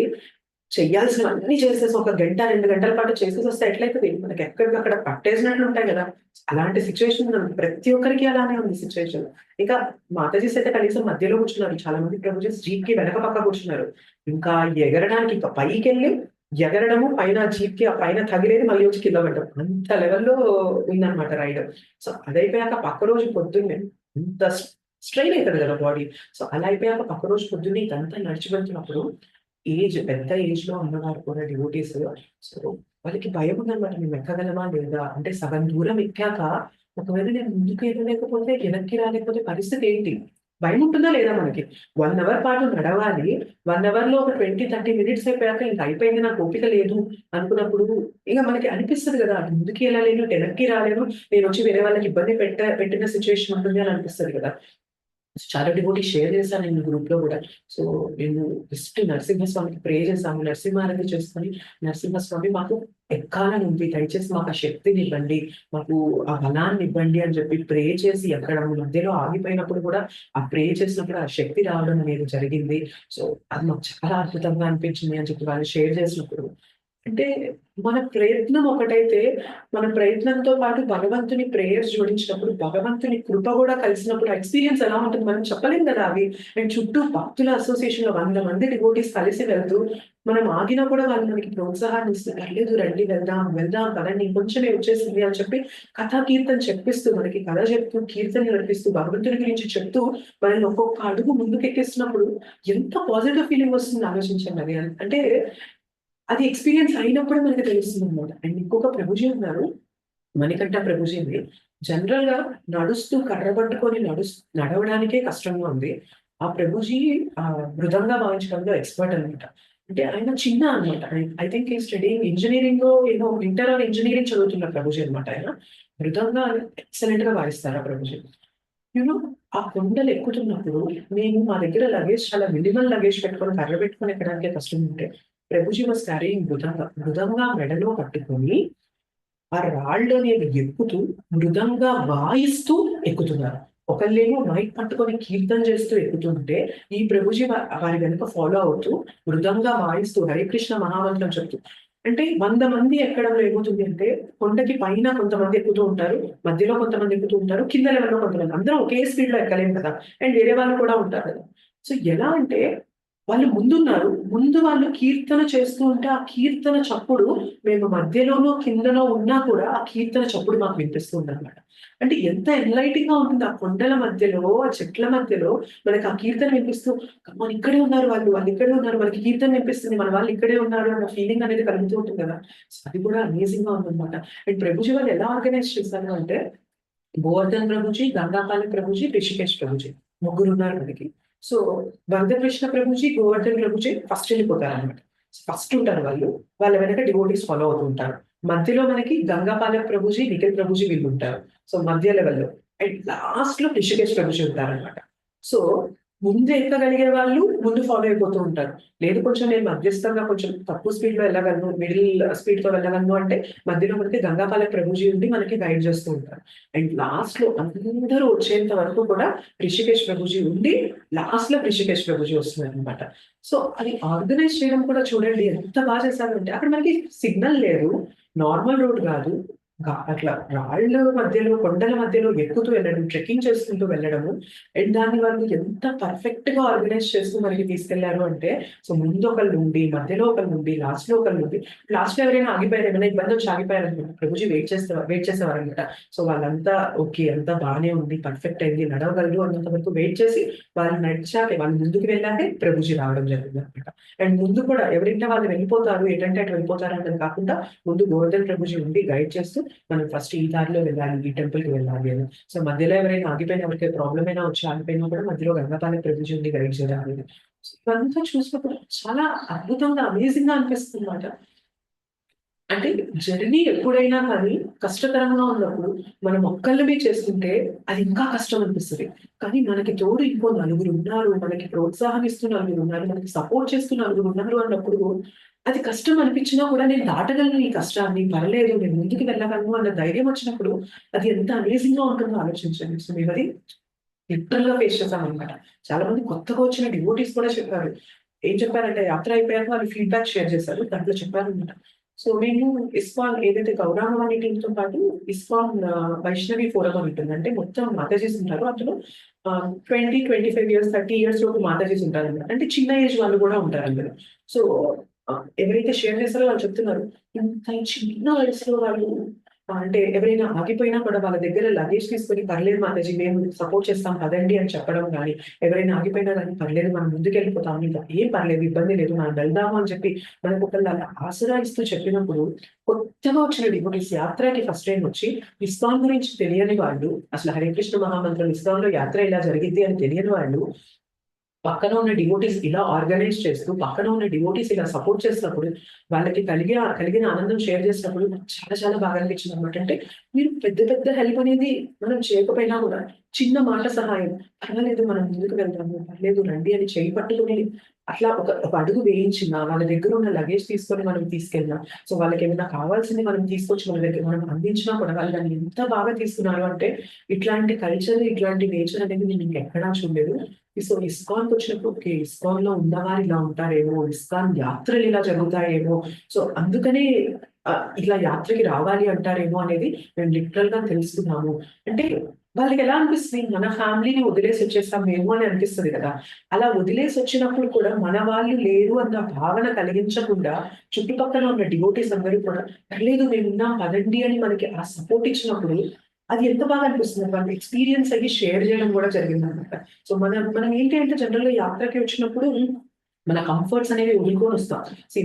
చెయ్యాల్సినవన్నీ చేసేసి ఒక గంట, 2 గంటల పాటు చేసేసొస్తే ఎట్లయితది? మనకి ఎక్కడికక్కడ పట్టేసినట్లు ఉంటాయి గదా! అలాంటి సిట్యుయేషన్ ప్రతి ఒక్కరికి అలానే ఉంది సిట్యుయేషన్. ఇంకా మాతాజీస్ అయితే కనీసం మధ్యలో కూర్చున్నారు. చాలా మంది ప్రభుజీస్ జీప్‌కి వెనక పక్క కూర్చున్నారు. ఇంకా ఎగరడానికి ఇంకా పైకెళ్ళి ఎగరడము, పైన జీప్‌కి ఆ పైన తగిలేది మళ్ళీ వచ్చి కింద పడ్డం. అంత లెవెల్‌లో ఉందన్నమాట రైడ్. సో, అదయిపోయాక పక్క రోజు పొద్దున్నే అంత స్ట్రెయిన్ అయితది గదా బాడీ. సో, అలా అయిపోయాక పక్క రోజు పొద్దున్నే ఇదంతా నడిచి వెళ్తున్నప్పుడు పెద్ద ఏజ్‌లో ఉన్నవారు కూడా డివోటీస్. సో, వాళ్ళకి భయముందన్నమాట. మేము ఎక్కగలమా లేదా? అంటే సగం దూరం ఎక్కాక ఒకవేళ నేను ముందుకు ఎళ్ళలేకపోతే, వెనక్కి రాలేకపోతే పరిస్థితి ఏంటి? భయముంటుందా లేదా మనకి? 1 అవర్ పాటు నడవాలి. 1 అవర్‌లో ఒక 20, 30 మినిట్స్ అయిపోయాక ఇంక అయిపోయింది నాకు ఓపిక లేదు అనుకున్నప్పుడు ఇగ మనకి అనిపిస్తది గదా! అటు ముందుకి ఎళ్ళలేను, ఇటు వెనక్కి రాలేను. నేనొచ్చి వేరే వాళ్ళకి ఇబ్బంది పెట్టిన సిట్యుయేషన్ ఉంటుంది అని అనిపిస్తది గదా! చాలా డివోటీస్ షేర్ చేశాను నేను గ్రూప్‌లో గూడా. సో, మేము జస్ట్ నరసింహస్వామికి ప్రే చేసాము. నరసింహారాధన చేసుకొని, నరసింహస్వామి మాకు ఎక్కాలని ఉంది. దయచేసి మాకు ఆ శక్తినివ్వండి. మాకు ఆ బలాన్నివ్వండి అని చెప్పి ప్రే చేసి అక్కడ మధ్యలో ఆగిపోయినప్పుడు కూడా ఆ ప్రే చేసినప్పుడు ఆ శక్తి రావడం అనేది జరిగింది. సో, అది మాకు చాలా అద్భుతంగా అనిపించింది అని చెప్పి వాళ్ళు షేర్ చేసినప్పుడు. అంటే మన ప్రయత్నం ఒకటైతే, మన ప్రయత్నంతో పాటు భగవంతుని ప్రేయర్స్ జోడించినప్పుడు, భగవంతుని కృప గూడా కలిసినప్పుడు ఆ ఎక్స్‌పీరియన్స్ ఎలా ఉంటుంది మనం చెప్పలేం గదా! అవి. అండ్ చుట్టూ భక్తుల అసోసియేషన్‌లో 100 మంది డివోటీస్ కలిసి వెళ్తూ, మనం ఆగినా కూడా వాళ్ళు మనకి ప్రోత్సాహాన్ని ఇస్తూ, "పర్లేదు రండి వెళ్దాం, వెళ్దాం పదండి ఇంకొంచెమే వచ్చేసింది" అని చెప్పి కథా కీర్తన చెప్పిస్తూ, మనకి కథ చెప్తూ, కీర్తన నడిపిస్తూ, భగవంతుడి గురించి చెప్తూ, మనల్ని ఒక్కొక్క అడుగు ముందుకెక్కిస్తున్నప్పుడు ఎంత పాజిటివ్ ఫీలింగ్ వస్తుందో ఆలోచించండి అది. అంటే అది ఎక్స్‌పీరియన్స్ అయినప్పుడే మనకు తెలుస్తుందనమాట. అండ్ ఇంకొక ప్రభుజీ ఉన్నారు. మణికంఠ ప్రభుజీ అని. జనరల్‌గా నడుస్తూ కర్ర పట్టుకొని నడవడానికే కష్టంగా ఉంది. ఆ ప్రభుజీ మృదంగా వాయించడంలో ఎక్స్‌పర్ట్ అనమాట. అంటే ఆయన చిన్న అనమాట. I think he is studying ఇంజినీరింగో ఏదో ఇంటర్ ఆర్ ఇంజినీరింగ్ చదువుతున్న ప్రభుజీ అనమాట ఆయన. మృదంగా ఎక్సలెంట్‌గా వాయిస్తారు ఆ ప్రభుజీ. యూ నో ఆ కొండలు ఎక్కుతున్నప్పుడు మా దగ్గర లగేజ్ చాలా మినిమల్ లగేజ్ పెట్టుకొని కర్ర పెట్టుకొని ఎక్కడానికే కష్టం ఉంటే, ప్రభుజీ వాస్ క్యారీయింగ్ మృదంగా. మృదంగా మెడలో పట్టుకొని ఆ రాళ్ళనేవి ఎక్కుతూ, మృదంగా వాయిస్తూ ఎక్కుతున్నారు. ఒకళ్ళేమో మైక్ పట్టుకొని కీర్తన చేస్తూ ఎక్కుతుంటే, ఈ ప్రభుజీ వారి వెనక ఫాలో అవుతూ, మృదంగా వాయిస్తూ హరే కృష్ణ మహామంత్రం చెప్తూ. అంటే 100 మంది ఎక్కడంలో ఏమవుతుంది అంటే, కొండకి పైన కొంతమంది ఎక్కుతూ ఉంటారు. మధ్యలో కొంతమంది ఎక్కుతూ ఉంటారు. కింద లెవెల్‌లో కొంతమంది. అందరం ఒకే స్పీడ్‌లో ఎక్కలేం కదా! అండ్ వేరే వాళ్ళు కూడా ఉంటారు కదా! సో, ఎలా అంటే వాళ్ళు ముందున్నారు. ముందు వాళ్ళు కీర్తన చేస్తూ ఉంటే, ఆ కీర్తన చప్పుడు మేము మధ్యలోనో, కిందనో ఉన్నా కూడా ఆ కీర్తన చప్పుడు మాకు వినిపిస్తూ ఉందనమాట. అంటే ఎంత ఎన్‌లైటింగ్‌గా ఉంటుంది. ఆ కొండల మధ్యలో, ఆ చెట్ల మధ్యలో మనకు ఆ కీర్తన వినిపిస్తూ, కమాన్ ఇక్కడే ఉన్నారు వాళ్ళు, వాళ్ళు ఇక్కడే ఉన్నారు. మనకి కీర్తన వినిపిస్తుంది. మన వాళ్ళు ఇక్కడే ఉన్నారు అన్న ఫీలింగ్ అనేది కలుగుతూ ఉంటుంది కదా! సో, అది కూడా అమేజింగ్‌గా ఉందనమాట. అండ్ ప్రభుజీ వాళ్ళు ఎలా ఆర్గనైజ్ చేశారు అంటే గోవర్ధన్ ప్రభుజీ, గంగాపాలి ప్రభుజీ, రిషికేష్ ప్రభుజీ. ముగ్గురున్నారు మనకి. So, వరదకృష్ణ Prabhuji, Govardhan Prabhuji first ఎళ్ళిపోతారనమాట. First ఉంటారు వాళ్ళు. వాళ్ళ వెనక డివోటీస్ ఫాలో అవుతూ ఉంటారు. మధ్యలో మనకి గంగాపాలెం ప్రభుజీ, నిఖిల్ ప్రభుజీ వీళ్ళుంటారు. సో, మధ్య లెవెల్‌లో. అండ్ లాస్ట్‌లో రిషికేష్ ప్రభుజీ ఉంటారనమాట. సో, ముందు ఎక్కగలిగే వాళ్ళు ముందు ఫాలో అయిపోతూ ఉంటారు. లేదు కొంచెం నేను మధ్యస్థంగా కొంచెం తక్కువ స్పీడ్‌లో వెళ్ళగలను, మిడిల్ స్పీడ్‌తో వెళ్ళగలను అంటే మధ్యలో మనకి గంగాపాలెం ప్రభుజీ ఉండి మనకి గైడ్ చేస్తూ ఉంటారు. అండ్ లాస్ట్‌లో అందరూ వచ్చేంత వరకు కూడా రిషికేష్ ప్రభుజీ ఉండి, లాస్ట్‌లో రిషికేష్ ప్రభుజీ వస్తున్నారనమాట. సో, అది ఆర్గనైజ్ చేయడం కూడా చూడండి ఎంత చేశారంటే, అక్కడ మనకి సిగ్నల్ లేదు. నార్మల్ రోడ్ గాదు. అట్లా రాళ్ళ మధ్యలో, కొండల మధ్యలో ఎక్కుతూ వెళ్ళడం, ట్రెక్కింగ్ చేసుకుంటూ వెళ్ళడము. అండ్ దాన్ని వాళ్ళు ఎంత పర్ఫెక్ట్‌గా ఆర్గనైజ్ చేస్తూ మనకి తీసుకెళ్లారు అంటే, సో, ముందు ఒకళ్ళుండి, మధ్యలో ఒకళ్ళుండి, లాస్ట్‌లో ఒకళ్ళుండి, లాస్ట్‌లో ఎవరైనా ఆగిపోయారు, ఏమైనా ఇబ్బందొచ్చి ఆగిపోయారనుకోండి, ప్రభుజీ వెయిట్ చేసేవారనమాట. సో, వాళ్ళంతా ఓకే. అంతా బానే ఉంది. పర్ఫెక్ట్ అయింది. నడవగలరు అన్నంత వరకు వెయిట్ చేసి, వాళ్ళు నడిచాకే వాళ్ళు ముందుకు వెళ్ళాకే ప్రభుజీ రావడం జరిగిందనమాట. అండ్ ముందు కూడా ఎవరింట వాళ్ళు వెళ్ళిపోతారు, ఎటంటే అటు వెళ్ళిపోతారు అన్నది కాకుండా, ముందు గోవర్ధన్ ప్రభుజీ ఉండి గైడ్ చేస్తూ, మనం ఫస్ట్ ఈ దారిలో వెళ్ళాలి, ఈ టెంపుల్‌కి వెళ్ళాలి అని. సో, మధ్యలో ఎవరైనా ఆగిపోయినా ఎవరికీ ప్రాబ్లమ్ అయినా వచ్చి ఆగిపోయినా కూడా మధ్యలో గంగాపాలెం ప్రభుజీ ఉండి గైడ్ చేయడం అనేది. సో, ఇవంతా చూసినప్పుడు చాలా అద్భుతంగా, అమేజింగ్‌గా అనిపిస్తుందన్నమాట. అంటే జర్నీ ఎప్పుడైనా కానీ కష్టతరంగా ఉన్నప్పుడు మనం ఒక్కళ్ళమే చేస్తుంటే అది ఇంకా కష్టం అనిపిస్తది. కానీ మనకి తోడు ఇంకో నలుగురున్నారు, మనకి ప్రోత్సాహం ఇస్తూ నలుగురున్నారు, మనకి సపోర్ట్ చేస్తూ నలుగురున్నారు అన్నప్పుడు అది కష్టం అనిపించినా కూడా నేను దాటగలను ఈ కష్టాన్ని, పర్లేదు నేను ముందుకు వెళ్ళగలను అన్న ధైర్యం వచ్చినప్పుడు అది ఎంత అమేజింగ్‌గా ఉంటుందో ఆలోచించండి. సో, మేమది లిటరల్‌గా ఫేస్ చేసామనమాట. చాలా మంది కొత్తగా వచ్చిన డివోటీస్ కూడా చెప్పారు. ఏం చెప్పారంటే యాత్ర అయిపోయాక వాళ్ళు ఫీడ్‌బ్యాక్ షేర్ చేశారు. దాంట్లో చెప్పారనమాట. సో, మేము ఇస్కాన్ ఏదైతే గౌరాంగవాణి టీమ్‌తో పాటు ఇస్కాన్ వైష్ణవి ఫోరమ్ అని ఉంటుంది. అంటే మొత్తం మాతాజీస్ ఉంటారు. అందులో 20, 25 ఇయర్స్, 30 ఇయర్స్ లోపు మాతాజీస్ ఉంటారనమాట. అంటే చిన్న ఏజ్ వాళ్ళు కూడా ఉంటారు అందులో. సో, ఎవరైతే షేర్ చేస్తారో వాళ్ళు చెప్తున్నారు. ఇంత చిన్న వయసులో వాళ్ళు అంటే ఎవరైనా ఆగిపోయినా కూడా వాళ్ళ దగ్గర లగేజ్ తీసుకొని "పర్లేదు మాతాజీ మేము సపోర్ట్ చేస్తాం పదండి" అని చెప్పడం గాని, ఎవరైనా ఆగిపోయినా గాని "పర్లేదు మనం ముందుకెళ్ళిపోతాం. ఇంకా ఏం పర్లేదు ఇబ్బంది లేదు. మనం వెళ్దాము" అని చెప్పి మనకొకళ్ళు అలా ఆసరా ఇస్తూ చెప్పినప్పుడు కొత్తగా వచ్చిన డివోటీస్ యాత్రకి ఫస్ట్ టైమ్ వచ్చి ఇస్కాన్ గురించి తెలియని వాళ్ళు, అసలు హరే కృష్ణ మహామంత్రం ఇస్కాన్‌లో యాత్ర ఇలా జరిగిద్ది అని తెలియని వాళ్ళు పక్కన ఉన్న డివోటీస్ ఇలా ఆర్గనైజ్ చేస్తూ, పక్కన ఉన్న డివోటీస్ ఇలా సపోర్ట్ చేసినప్పుడు, వాళ్ళకి కలిగిన ఆనందం షేర్ చేసినప్పుడు చాలా చాలా బాగా అనిపించిందనమాట. అంటే మీరు పెద్ద పెద్ద హెల్ప్ అనేది మనం చేయకపోయినా కూడా, చిన్న మాట సహాయం, పర్వాలేదు మనం ముందుకు వెళ్దాము, పర్లేదు రండి అని చేయి పట్టుకొని అట్లా ఒక అడుగు వేయించినా, వాళ్ళ దగ్గర ఉన్న లగేజ్ తీసుకొని మనం తీసుకెళ్ళినా, సో వాళ్ళకేమైనా కావాల్సింది మనం తీసుకొచ్చి వాళ్ళ దగ్గర మనం అందించినా కూడా వాళ్ళు దాన్ని ఎంత బాగా తీసుకున్నారు అంటే, ఇట్లాంటి కల్చర్, ఇట్లాంటి నేచర్ అనేది నేను ఇంకెక్కడా చూడలేదు. So, ఇస్కాన్‌కొచ్చినప్పుడు okay. ఇస్కాన్‌లో ఉన్నవారు ఇలా ఉంటారేమో, ఇస్కాన్ యాత్రలు ఇలా జరుగుతాయేమో, సో, అందుకనే ఇలా యాత్రకి రావాలి అంటారేమో అనేది మేము లిటరల్‌గా తెలుసుకున్నాము. అంటే వాళ్ళకెలా అనిపిస్తది, మన ఫ్యామిలీని వదిలేసి వచ్చేసాం మేము అని అనిపిస్తది కదా! అలా వదిలేసొచ్చినప్పుడు కూడా మన వాళ్ళు లేరు అన్న భావన కలిగించకుండా చుట్టుపక్కల ఉన్న డివోటీస్ అందరూ కూడా పర్లేదు మేమున్నాం పదండి అని మనకి ఆ సపోర్ట్ ఇచ్చినప్పుడు అది ఎంత బాగా అనిపిస్తుంది. వాళ్ళు ఎక్స్‌పీరియన్స్ అయ్యి షేర్ చేయడం కూడా జరిగిందనమాట. సో, మనం ఏంటి అంటే జనరల్‌గా యాత్రకి వచ్చినప్పుడు మన కంఫర్ట్స్ అనేవి వదులుకొనొస్తాం.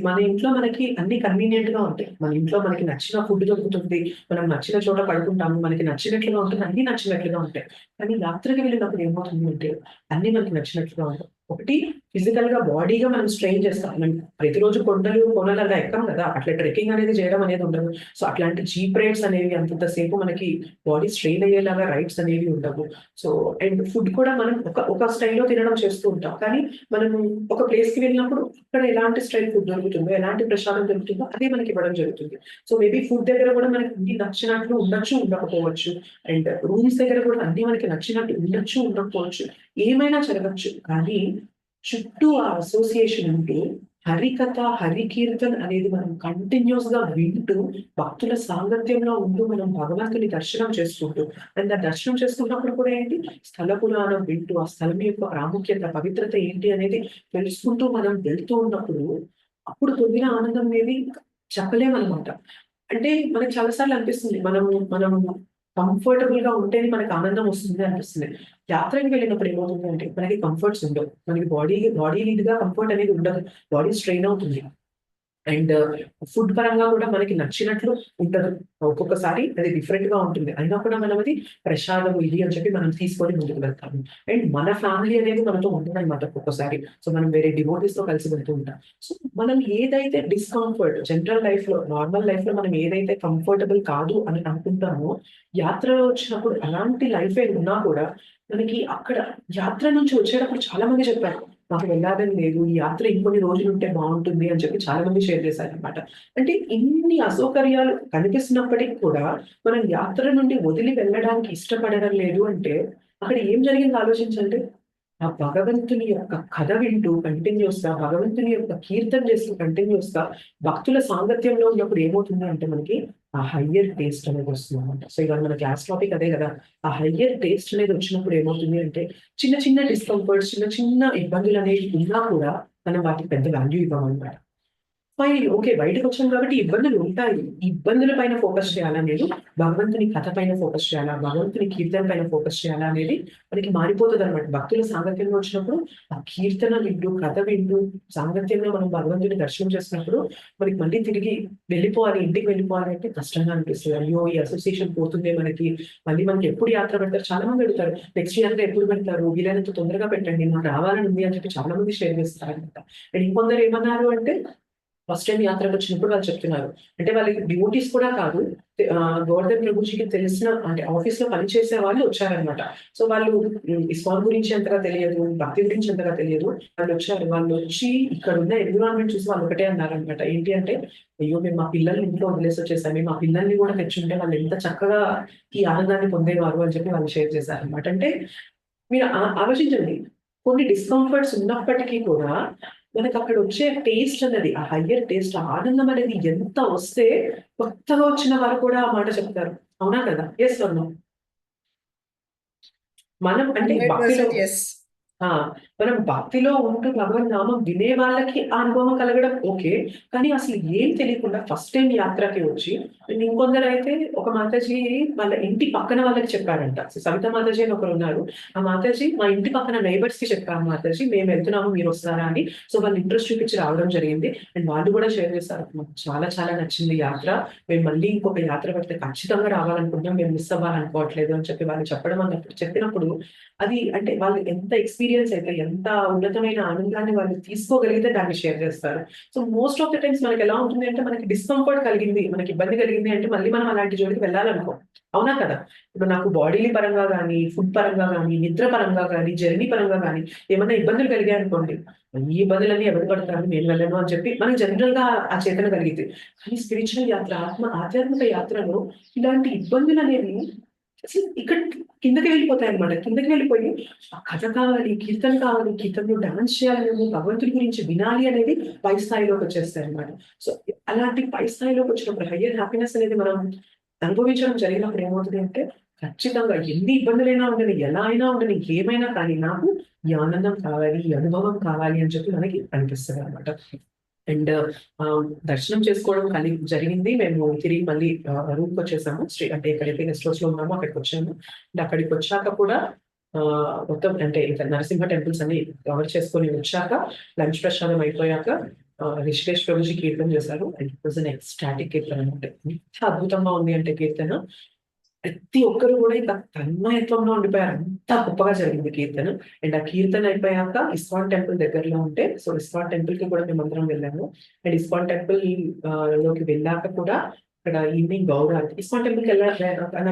మన ఇంట్లో మనకి అన్నీ కన్వీనియంట్‌గా ఉంటాయి. మన ఇంట్లో మనకి నచ్చిన ఫుడ్ దొరుకుతుంది. మనం నచ్చిన చోట పడుకుంటాము. మనకి నచ్చినట్లుగా ఉంటుంది. అన్నీ నచ్చినట్లుగా ఉంటాయి. కానీ యాత్రకి వెళ్ళినప్పుడు ఏమవుతుంది అంటే అన్నీ మనకి నచ్చినట్లుగా ఉండవు. ఒకటి ఫిజికల్‌గా బాడీగా మనం స్ట్రెయిన్ చేస్తాం. మనం ప్రతిరోజు కొండలు అలా ఎక్కం కదా! అట్లా ట్రెక్కింగ్ అనేది చేయడం అనేది ఉండదు. సో, అట్లాంటి జీప్ రైడ్స్ అనేవి అంతంత సేపు మనకి బాడీ స్ట్రెయిన్ అయ్యేలాగా రైడ్స్ అనేవి ఉండవు. సో, అండ్ ఫుడ్ కూడా మనం ఒక స్టైల్‌లో తినడం చేస్తూ ఉంటాం. కానీ మనము ఒక ప్లేస్‌కి వెళ్ళినప్పుడు అక్కడ ఎలాంటి స్టైల్ ఫుడ్ దొరుకుతుందో, ఎలాంటి ప్రసాదం దొరుకుతుందో అదే మనకి ఇవ్వడం జరుగుతుంది. సో, మేబీ ఫుడ్ దగ్గర కూడా మనకి అన్నీ నచ్చినట్లు ఉండొచ్చు, ఉండకపోవచ్చు. అండ్ రూమ్స్ దగ్గర కూడా అన్నీ మనకి నచ్చినట్టు ఉండొచ్చు, ఉండకపోవచ్చు. ఏమైనా జరగొచ్చు. కానీ చుట్టూ ఆ అసోసియేషన్ ఉంటే హరికథ, హరికీర్తన్ అనేది మనం కంటిన్యూయస్‌గా వింటూ భక్తుల సాంగత్యంలో ఉంటూ మనం భగవంతుని దర్శనం చేసుకుంటూ అండ్ ఆ దర్శనం చేసుకున్నప్పుడు కూడా ఏంటి స్థల పురాణం వింటూ, ఆ స్థలం యొక్క ప్రాముఖ్యత, పవిత్రత ఏంటి అనేది తెలుసుకుంటూ మనం వెళ్తూ ఉన్నప్పుడు, అప్పుడు పొందిన ఆనందం అనేది చెప్పలేమనమాట. అంటే మనకు చాలా సార్లు అనిపిస్తుంది. మనము కంఫర్టబుల్‌గా ఉంటేనే మనకు ఆనందం వస్తుంది అనిపిస్తుంది. యాత్రకి వెళ్ళినప్పుడు ఏమవుతుందంటే మనకి కంఫర్ట్స్ ఉండవు. మనకి బాడీ నీడ్‌గా కంఫర్ట్ అనేది ఉండదు. బాడీ స్ట్రెయిన్ అవుతుంది. అండ్ ఫుడ్ పరంగా కూడా మనకి నచ్చినట్లు ఉండదు. ఒక్కొక్కసారి అది డిఫరెంట్‌గా ఉంటుంది. అయినా కూడా మనం అది ప్రసాదం ఇది అని చెప్పి మనం తీసుకొని ముందుకు వెళ్తాము. అండ్ మన ఫ్యామిలీ అనేది మనతో ఉండదనమాట ఒక్కొక్కసారి. సో, మనం వేరే డివోటీస్‌తో కలిసి వెళ్తూ ఉంటాం. సో, మనం ఏదైతే డిస్కంఫర్ట్ జనరల్ లైఫ్‌లో, నార్మల్ లైఫ్‌లో మనం ఏదైతే కంఫర్టబుల్ కాదు అని అనుకుంటామో, యాత్రలో వచ్చినప్పుడు అలాంటి లైఫే ఉన్నా కూడా మనకి అక్కడ యాత్ర నుంచి వచ్చేటప్పుడు చాలా మంది చెప్పారు. మాకు వెళ్ళాలని లేదు. ఈ యాత్ర ఇంకొన్ని రోజులుంటే బావుంటుంది అని చెప్పి చాలా మంది షేర్ చేశారనమాట. అంటే ఇన్ని అసౌకర్యాలు కనిపిస్తున్నప్పటికి కూడా మనం యాత్ర నుండి వదిలి వెళ్ళడానికి ఇష్టపడడం లేదు అంటే, అక్కడ ఏం జరిగిందో ఆలోచించండి. ఆ భగవంతుని యొక్క కథ వింటూ కంటిన్యూయస్‌గా, భగవంతుని యొక్క కీర్తన చేస్తూ కంటిన్యూయస్‌గా భక్తుల సాంగత్యంలో ఉన్నప్పుడు ఏమవుతుంది అంటే మనకి ఆ హయ్యర్ టేస్ట్ అనేది వస్తుందనమాట. సో, ఇవాళ మన క్లాస్ టాపిక్ అదే గదా! ఆ హయ్యర్ టేస్ట్ అనేది వచ్చినప్పుడు ఏమవుతుంది అంటే చిన్న చిన్న డిస్కంఫర్ట్స్, చిన్న చిన్న ఇబ్బందులనేవి ఉన్నా కూడా మనం వాటికి పెద్ద వాల్యూ ఇవ్వమనమాట. ఫైన్. ఓకే. బయటకొచ్చాం కాబట్టి ఇబ్బందులుంటాయి. ఇబ్బందుల పైన ఫోకస్ చేయాలా లేదు, భగవంతుని కథ పైన ఫోకస్ చేయాలా, భగవంతుని కీర్తన పైన ఫోకస్ చేయాలా అనేది మనకి మారిపోతదనమాట. భక్తుల సాంగత్యంలో వచ్చినప్పుడు ఆ కీర్తన వింటూ, కథ వింటూ, సాంగత్యంలో మనం భగవంతుని దర్శనం చేసినప్పుడు మనకి మళ్ళీ తిరిగి వెళ్ళిపోవాలి, ఇంటికి వెళ్ళిపోవాలి అంటే కష్టంగా అనిపిస్తది. అయ్యో! ఈ అసోసియేషన్ పోతుందే మనకి. మళ్ళీ మనకి ఎప్పుడు యాత్ర పెడతారు? చాలా మంది అడుగుతారు. నెక్స్ట్ యాత్ర ఎప్పుడు పెడతారు? వీలైనంత తొందరగా పెట్టండి. నాకు రావాలని ఉంది అని చెప్పి చాలా మంది షేర్ చేస్తారనమాట. అండ్ ఇంకొందరు ఏమన్నారు అంటే ఫస్ట్ టైమ్ యాత్రకొచ్చినప్పుడు వాళ్ళు చెప్తున్నారు. అంటే వాళ్ళకి డ్యూటీస్ కూడా కాదు. గోవర్ధన్ ప్రభుజీకి తెలిసిన అంటే ఆఫీస్‌లో పనిచేసే వాళ్ళు వచ్చారనమాట. సో, వాళ్ళు ఇస్కాన్ గురించి అంతగా తెలియదు. భక్తి గురించి అంతగా తెలియదు. వాళ్ళొచ్చారు. వాళ్ళొచ్చి ఇక్కడున్న ఎన్విరాన్మెంట్ చూసి వాళ్ళు ఒకటే అన్నారనమాట. ఏంటి అంటే, "అయ్యో! మేము మా పిల్లల్ని ఇంట్లో వదిలేసొచ్చేసామే. మా పిల్లల్ని గూడా తెచ్చుంటే వాళ్ళు ఎంత చక్కగా ఈ ఆనందాన్ని పొందేవారు" అని చెప్పి వాళ్ళు షేర్ చేశారనమాట. అంటే మీరు ఆలోచించండి. కొన్ని డిస్కంఫర్ట్స్ ఉన్నప్పటికీ కూడా మనకక్కడొచ్చే టేస్ట్ అన్నది, ఆ హయ్యర్ టేస్ట్, ఆ ఆనందం అనేది ఎంత వస్తే కొత్తగా వచ్చిన వారు కూడా ఆ మాట చెప్తారు. అవునా కదా? Yes or no? మనం అంటే భక్తిలో 100% యెస్. ఆ! మనం భక్తిలో ఉంటూ భగవన్ నామం వినే వాళ్ళకి ఆ అనుభవం కలగడం ఓకే. కానీ అసలు ఏం తెలియకుండా ఫస్ట్ టైమ్ యాత్రకి వచ్చి ఇంకొందరైతే ఒక మాతాజీ వాళ్ళ ఇంటి పక్కన వాళ్ళకి చెప్పారంట. సవితా మాతాజీ అని ఒకరున్నారు. ఆ మాతాజీ మా ఇంటి పక్కన నైబర్స్‌కి చెప్పాము మాతాజీ మేము వెళ్తున్నాము మీరొస్తారా అని. సో వాళ్ళు ఇంట్రెస్ట్ చూపించి రావడం జరిగింది. అండ్ వాళ్ళు కూడా షేర్ చేశారు. మాకు చాలా చాలా నచ్చింది యాత్ర. మేము మళ్ళీ ఇంకొక యాత్ర పడితే ఖచ్చితంగా రావాలనుకుంటున్నాం. మేము మిస్ అవ్వాలనుకోవట్లేదు అని చెప్పి వాళ్ళు చెప్పడం అన్నప్పుడు చెప్పినప్పుడు అది అంటే వాళ్ళు ఎంత ఎక్స్‌పీరియన్స్ అయితే, ఎంత ఉన్నతమైన ఆనందాన్ని వాళ్ళు తీసుకోగలిగితే దాన్ని షేర్ చేస్తారు. So, most of the times మనకెలా ఉంటుంది అంటే, మనకి డిస్కంఫర్ట్ కలిగింది, మనకి ఇబ్బంది కలిగింది అంటే, మళ్ళీ మనం అలాంటి జోలికి వెళ్ళాలనుకోం. అవునా కదా! ఇప్పుడు నాకు బాడీలీ పరంగా గానీ, ఫుడ్ పరంగా గానీ, నిద్ర పరంగా గానీ, జర్నీ పరంగా గానీ, ఏమన్నా ఇబ్బందులు కలిగాయనుకోండి, ఈ ఇబ్బందులన్నీ ఎవరు పడతారు నేను వెళ్ళను అని చెప్పి మనకి జనరల్‌గా ఆ చేతన కలిగిద్ది. కానీ స్పిరిచ్యువల్ యాత్ర, ఆధ్యాత్మిక యాత్రలో ఇలాంటి ఇబ్బందులనేవి అసలు ఇక్కడ కిందకి వెళ్ళిపోతాయన్నమాట. కిందకి వెళ్ళిపోయి ఆ కథ కావాలి, కీర్తన కావాలి, కీర్తనలో డాన్స్ చేయాలనేది, భగవంతుడి గురించి వినాలి అనేది పై స్థాయిలోకొచ్చేస్తాయన్నమాట. సో, అలాంటి పై స్థాయిలోకొచ్చినప్పుడు హయ్యర్ హ్యాపీనెస్ అనేది మనం అనుభవించడం జరిగినప్పుడు ఏమవుతది అంటే, ఖచ్చితంగా ఎన్ని ఇబ్బందులైనా ఉండని, ఎలా అయినా ఉండని, ఏమైనా కానీ నాకు ఈ ఆనందం కావాలి, ఈ అనుభవం కావాలి అని చెప్పి మనకి అనిపిస్తదన్నమాట. అండ్ దర్శనం చేసుకోవడం జరిగింది. మేము తిరిగి మళ్ళీ రూమ్‌కొచ్చేసాము. అంటే ఎక్కడైతే గెస్ట్ హౌస్‌లో ఉన్నామో అక్కడికొచ్చాము. అండ్ అక్కడికొచ్చాక కూడా మొత్తం అంటే ఇట్లా నరసింహ టెంపుల్స్ అన్నీ కవర్ చేసుకొని వచ్చాక లంచ్ ప్రసాదం అయిపోయాక రిషికేష్ ప్రభుజీ కీర్తన చేశారు. And it was an ecstatic kirtan అనమాట. ఎంత అద్భుతంగా ఉంది అంటే కీర్తన ప్రతి ఒక్కరు కూడా ఇక తన్మయత్వంలో ఉండిపోయారు. అంత గొప్పగా జరిగింది కీర్తన. అండ్ ఆ కీర్తన అయిపోయాక ఇస్కాన్ టెంపుల్ దగ్గరలో ఉంటే, సో ఇస్కాన్ టెంపుల్‌కి కూడా మేమందరం వెళ్ళాము. అండ్ ఇస్కాన్ టెంపుల్ లోకి వెళ్ళాక కూడా అక్కడ ఈవినింగ్ గౌరారతి. ఇస్కాన్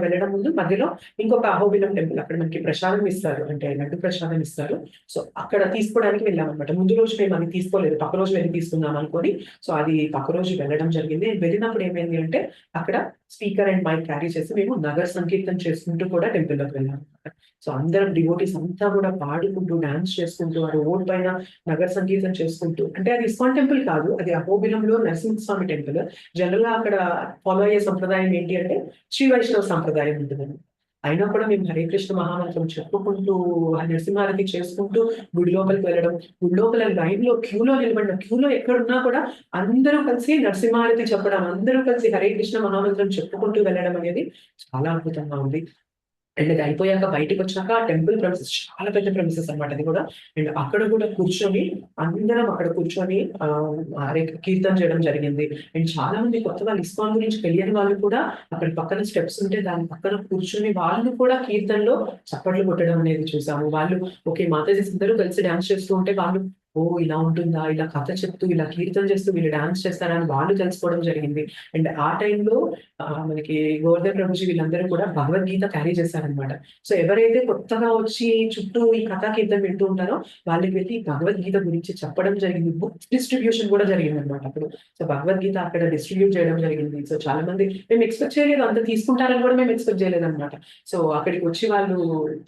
వెళ్ళడం ముందు మధ్యలో ఇంకొక అహోబిలం టెంపుల్ అక్కడ మనకి ప్రసాదం ఇస్తారు. అంటే లడ్డు ప్రసాదం ఇస్తారు. సో అక్కడ తీసుకోవడానికి వెళ్ళామన్నమాట. ముందు రోజు మేము అది తీసుకోలేదు. పక్క రోజు వెళ్లి తీసుకుందాం అనుకోని, సో అది పక్క రోజు వెళ్ళడం జరిగింది. వెళ్ళినప్పుడు ఏమైంది అంటే అక్కడ స్పీకర్ అండ్ మైక్ క్యారీ చేసి మేము నగర సంకీర్తన చేసుకుంటూ కూడా టెంపుల్‌లోకి వెళ్ళామన్నమాట. సో అందరం డివోటీస్ అంతా కూడా పాడుకుంటూ, డాన్స్ చేసుకుంటూ, ఆ రోడ్ పైన నగర సంకీర్తన చేసుకుంటూ అంటే అది ఇస్కాన్ టెంపుల్ కాదు. అది అహోబిలంలో నరసింహస్వామి టెంపుల్. జనరల్‌గా అక్కడ ఫాలో అయ్యే సంప్రదాయం ఏంటి అంటే శ్రీ వైష్ణవ సంప్రదాయం ఉంటుందండి. అయినా కూడా మేము హరే కృష్ణ మహామంత్రం చెప్పుకుంటూ, ఆ నరసింహారతి చేసుకుంటూ గుడి లోపలికి వెళ్ళడం, గుడి లోపల లైన్‌లో క్యూలో నిలబడిన క్యూలో ఎక్కడున్నా కూడా అందరూ కలిసి నరసింహారతి చెప్పడం, అందరూ కలిసి హరే కృష్ణ మహామంత్రం చెప్పుకుంటూ వెళ్ళడం అనేది చాలా అద్భుతంగా ఉంది. అండ్ అది అయిపోయాక బయటికొచ్చాక ఆ టెంపుల్ ప్రెమిసెస్ చాలా పెద్ద ప్రెమిసెస్ అన్నమాట అది గూడా. అండ్ అక్కడ గూడా కూర్చొని అందరం అక్కడ కూర్చొని హరే కీర్తన చేయడం జరిగింది. అండ్ చాలా మంది కొత్త వాళ్ళు ఇస్కాన్ గురించి తెలియని వాళ్ళు కూడా అక్కడ పక్కన స్టెప్స్ ఉంటే దాని పక్కన కూర్చొని వాళ్ళు కూడా కీర్తనలో చప్పట్లు కొట్టడం అనేది చూసాము. వాళ్ళు ఓకే. మాతాజీస్ అందరూ కలిసి డాన్స్ చేస్తూ ఉంటే వాళ్ళు ఓహ్! ఇలా ఉంటుందా? ఇలా కథ చెప్తూ, ఇలా కీర్తన చేస్తూ వీళ్ళు డాన్స్ చేస్తారా అని వాళ్ళు తెలుసుకోవడం జరిగింది. అండ్ ఆ టైంలో మనకి గోవర్ధన్ ప్రభుజీ వీళ్ళందరూ కూడా భగవద్గీత క్యారీ చేశారనమాట. సో, ఎవరైతే కొత్తగా వచ్చి చుట్టూ ఈ కథా కీర్తన వింటూ ఉంటారో వాళ్ళకి వెళ్లి భగవద్గీత గురించి చెప్పడం జరిగింది. బుక్ డిస్ట్రిబ్యూషన్ కూడా జరిగిందనమాట అప్పుడు. సో, భగవద్గీత అక్కడ డిస్ట్రిబ్యూట్ చేయడం జరిగింది. సో, చాలా మంది మేము ఎక్స్‌పెక్ట్ చేయలేదు. అంత తీసుకుంటారని కూడా మేము ఎక్స్‌పెక్ట్ చేయలేదనమాట. సో, అక్కడికొచ్చి వాళ్ళు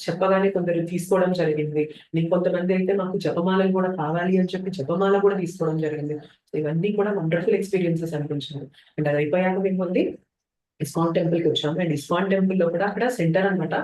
చెప్పగానే కొందరు తీసుకోవడం జరిగింది. ఇంకొంతమందయితే మాకు జపమాలలు కూడా కావాలి అని చెప్పి జపమాల కూడా తీసుకోవడం జరిగింది. సో, ఇవన్నీ కూడా వండర్‌ఫుల్ ఎక్స్‌పీరియన్సెస్ అనిపించింది. అండ్ అదయిపోయాక మేము మళ్ళీ ఇస్కాన్ టెంపుల్‌కొచ్చాము. అండ్ ఇస్కాన్ టెంపుల్‌లో కూడా అక్కడ సెంటర్ అన్నమాట.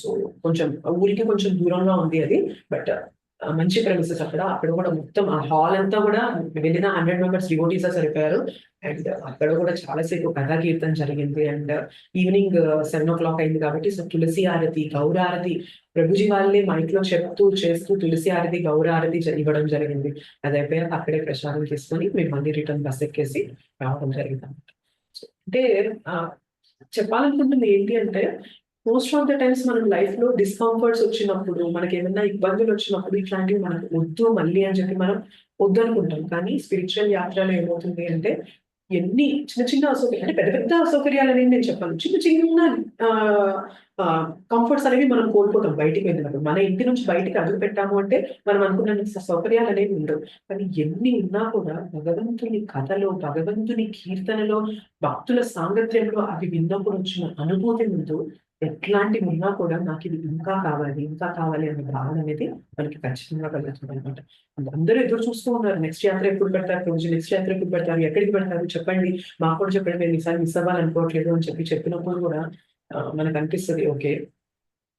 సో, కొంచెం ఊరికి కొంచెం దూరంగా ఉంది అది. బట్ మంచి ప్రెమిసెస్ అక్కడ. అక్కడ కూడా మొత్తం ఆ హాల్ అంతా కూడా వెళ్ళిన 100 మెంబర్స్ డివోటీసే సరిపోయారు. అండ్ అక్కడ కూడా చాలా సేపు కథా కీర్తన జరిగింది. అండ్ ఈవినింగ్ 7:00 అయింది కాబట్టి సో, తులసి హారతి, గౌర హారతి ప్రభుజీ వాళ్ళే మైక్‌లో చెప్తూ, చేస్తూ తులసి హారతి, గౌర హారతి ఇవ్వడం జరిగింది. అదయిపోయాక అక్కడే ప్రసాదం తీసుకొని మేము మళ్ళీ రిటర్న్ బస్ ఎక్కేసి రావడం జరిగిందన్నమాట. అంటే ఆహ్, చెప్పాలనుకుంటుంది ఏంటి అంటే, మోస్ట్ ఆఫ్ ద టైమ్స్ మనం లైఫ్‌లో డిస్కంఫర్ట్స్ వచ్చినప్పుడు, మనకేమన్నా ఇబ్బందులొచ్చినప్పుడు ఇట్లాంటివి మనకు వద్దు మళ్ళీ అని చెప్పి మనం వద్దనుకుంటాం. కానీ స్పిరిచ్యువల్ యాత్రలో ఏమవుతుంది అంటే, ఎన్ని చిన్న చిన్న అంటే పెద్ద పెద్ద అసౌకర్యాలనేవి నేను చెప్పను. చిన్న చిన్న ఆహ్, ఆహ్, కంఫర్ట్స్ అనేవి మనం కోల్పోతాం బయటికి వెళ్ళినప్పుడు. మన ఇంటి నుంచి బయటికి అడుగు పెట్టాము అంటే, మనం అనుకున్న సౌకర్యాలనేవి ఉండవు. కానీ ఎన్ని ఉన్నా కూడా భగవంతుని కథలో, భగవంతుని కీర్తనలో, భక్తుల సాంగత్యంలో అవి విన్నప్పుడు వచ్చిన అనుభూతి ముందు ఎట్లాంటివి ఉన్నా కూడా నాకిది ఇంకా కావాలి అనే భావన అనేది మనకి ఖచ్చితంగా కలుగుతుందనమాట. అందరూ ఎదురు చూస్తూ ఉన్నారు. నెక్స్ట్ యాత్ర ఎప్పుడు పెడతారు ప్రభుజీ? నెక్స్ట్ యాత్ర ఎప్పుడు పెడతారు? ఎక్కడికి పెడతారు? చెప్పండి. మాకు కూడా చెప్పండి. మేము ఈసారి మిస్ అవ్వాలనుకోవట్లేదు అని చెప్పి చెప్పినప్పుడు కూడా మనకనిపిస్తది ఓకే.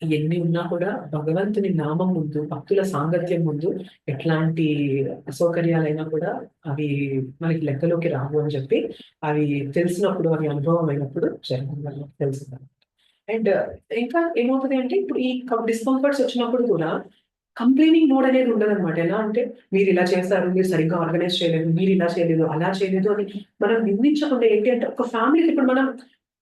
ఎన్ని ఉన్నా కూడా భగవంతుని నామం ముందు, భక్తుల సాంగత్యం ముందు ఎట్లాంటి అసౌకర్యాలైనా కూడా అవి మనకి లెక్కలోకి రావు అని చెప్పి, అవి తెలిసినప్పుడు, అవి అనుభవం అయినప్పుడు జరగడం తెలిసింది. అండ్ ఇంకా ఏమవుతది అంటే, ఇప్పుడు ఈ డిస్కంఫర్ట్స్ వచ్చినప్పుడు కూడా కంప్లెయినింగ్ మోడ్ అనేది ఉండదనమాట. ఎలా అంటే, మీరిలా చేశారు, మీరు సరిగ్గా ఆర్గనైజ్ చేయలేదు, మీరిలా చేయలేదు, అలా చేయలేదు అని మనం నిందించకుండా ఏంటి అంటే, ఒక ఫ్యామిలీకి ఇప్పుడు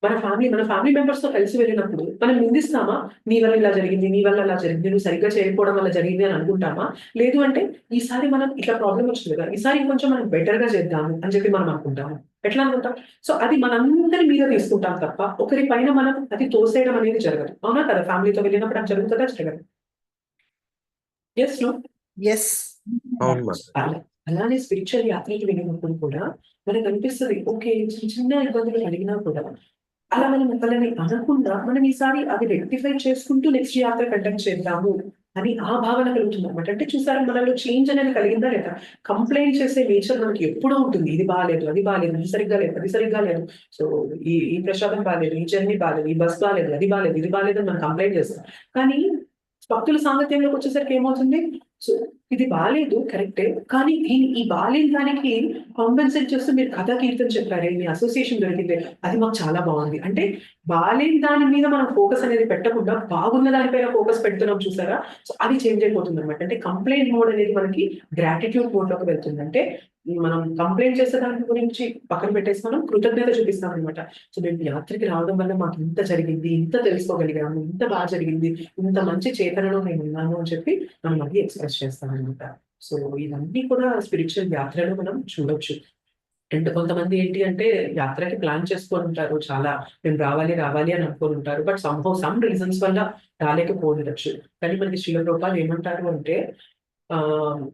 మన ఫ్యామిలీ మెంబర్స్‌తో కలిసి వెళ్ళినప్పుడు మనం నిందిస్తామా? నీ వల్ల ఇలా జరిగింది, నీ వల్ల అలా జరిగింది, నువ్వు సరిగ్గా చేయకపోవడం వల్ల జరిగింది అని అనుకుంటామా? లేదు అంటే, ఈసారి మనం ఇట్లా ప్రాబ్లమ్ వచ్చింది కదా! ఈసారి ఇంకొంచెం మనం బెటర్‌గా చేద్దాము అని చెప్పి మనం అనుకుంటాము. ఎట్లా అనుకుంటాం? సో, అది మనందరి మీద తీసుకుంటాం తప్ప, ఒకరి పైన మనం అది తోసేయడం అనేది జరగదు. అవునా కదా! ఫ్యామిలీతో వెళ్ళినప్పుడు అది జరుగుతదా? జరగదా? యెస్. నో? యెస్. అవును మాతాజీ. అలానే స్పిరిచువల్ యాత్రకి వెళ్ళినప్పుడు కూడా మనకనిపిస్తది. ఓకే. చిన్న చిన్న ఇబ్బందులు కలిగినా కూడా అలా మనం ఒకళ్ళని అనకుండా మనం ఈసారి అది రెక్టిఫై చేసుకుంటూ నెక్స్ట్ యాత్ర కండక్ట్ చేద్దాము అని ఆ భావన కలుగుతుందన్నమాట. అంటే చూసారా మనలో చేంజ్ అనేది కలిగిందా లేదా? కంప్లెయింట్ చేసే నేచర్ మనకి ఎప్పుడూ ఉంటుంది. ఇది బాలేదు, అది బాలేదు, ఇది సరిగ్గా లేదు, అది సరిగ్గా లేదు. సో ఈ ప్రసాదం బాలేదు, ఈ జర్నీ బాలేదు, ఈ బస్ బాలేదు, అది బాలేదు, ఇది బాలేదు అని మనం కంప్లెయింట్ చేస్తాం. కానీ భక్తుల సాంగత్యంలోకొచ్చేసరికి ఏమవుతుంది? సో, ఇది బాలేదు కరెక్టే. కానీ ఈ బాలేని దానికి కాంపెన్సేట్ చేస్తూ మీరు కథా కీర్తన చెప్పారే, మీ అసోసియేషన్ దొరికిందే, అది మాకు చాలా బావుంది. అంటే బాలేని దాని మీద మనం ఫోకస్ అనేది పెట్టకుండా, బాగున్న దాని పైన ఫోకస్ పెడుతున్నాం చూసారా? సో, అది చేంజ్ అయిపోతుందన్నమాట. అంటే కంప్లెయింట్ మోడ్ అనేది మనకి గ్రాటిట్యూడ్ మోడ్‌లోకి వెళ్తుంది. అంటే మనం కంప్లెయింట్ చేసే దాని గురించి పక్కన పెట్టేసి మనం కృతజ్ఞత చూపిస్తామన్నమాట. సో, మేము యాత్రకి రావడం వల్ల మాకు ఇంత జరిగింది, ఇంత తెలుసుకోగలిగాము, ఇంత జరిగింది, ఇంత మంచి చేతనలో మేమున్నాము అని చెప్పి మనం అది ఎక్స్‌ప్రెస్ చేస్తామనమాట. సో, ఇవన్నీ కూడా స్పిరిచ్యువల్ యాత్రలో మనం చూడొచ్చు. అండ్ కొంతమంది ఏంటి అంటే యాత్రకి ప్లాన్ చేసుకొనుంటారు చాలా. మేము రావాలి, రావాలి అని అనుకోనుంటారు. బట్ సమ్ రీజన్స్ వల్ల రాలేకపోయుండొచ్చు. కానీ మనకి శ్రీల ప్రభుపాద ఏమంటారు అంటే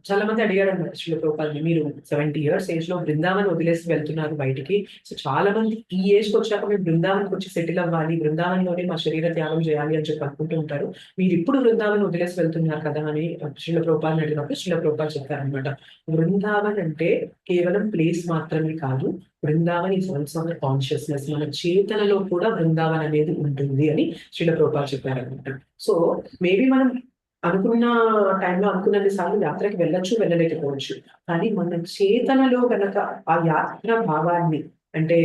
చాలా మంది అడిగారన్నమాట శ్రీల ప్రభుపాదని. మీరు 70 ఇయర్స్ ఏజ్‌లో బృందావన్ వదిలేసి వెళ్తున్నారు బయటికి. సో, చాలా మంది ఈ ఏజ్‌కొచ్చాక మేము బృందావన్‌కొచ్చి సెటిల్ అవ్వాలి, బృందావన్‌లోనే మా శరీర త్యాగం చేయాలి అని చెప్పి అనుకుంటూ ఉంటారు. మీరిప్పుడు బృందావన్ వదిలేసి వెళ్తున్నారు కదా! అని శ్రీల ప్రభుపాదని అడిగినప్పుడు శ్రీల ప్రభుపాద చెప్పారన్నమాట. బృందావన్ అంటే కేవలం ప్లేస్ మాత్రమే కాదు. Brindavan is also our consciousness. మన చేతనలో కూడా బృందావన్ అనేది ఉంటుంది అని శ్రీల ప్రభుపాద చెప్పారన్నమాట. సో, మేబీ మనం అనుకున్న టైంలో అనుకున్నన్ని సార్లు యాత్రకి వెళ్ళొచ్చు, వెళ్ళలేకపోవచ్చు. కానీ మన చేతనలో గనక ఆ యాత్ర భావాన్ని అంటే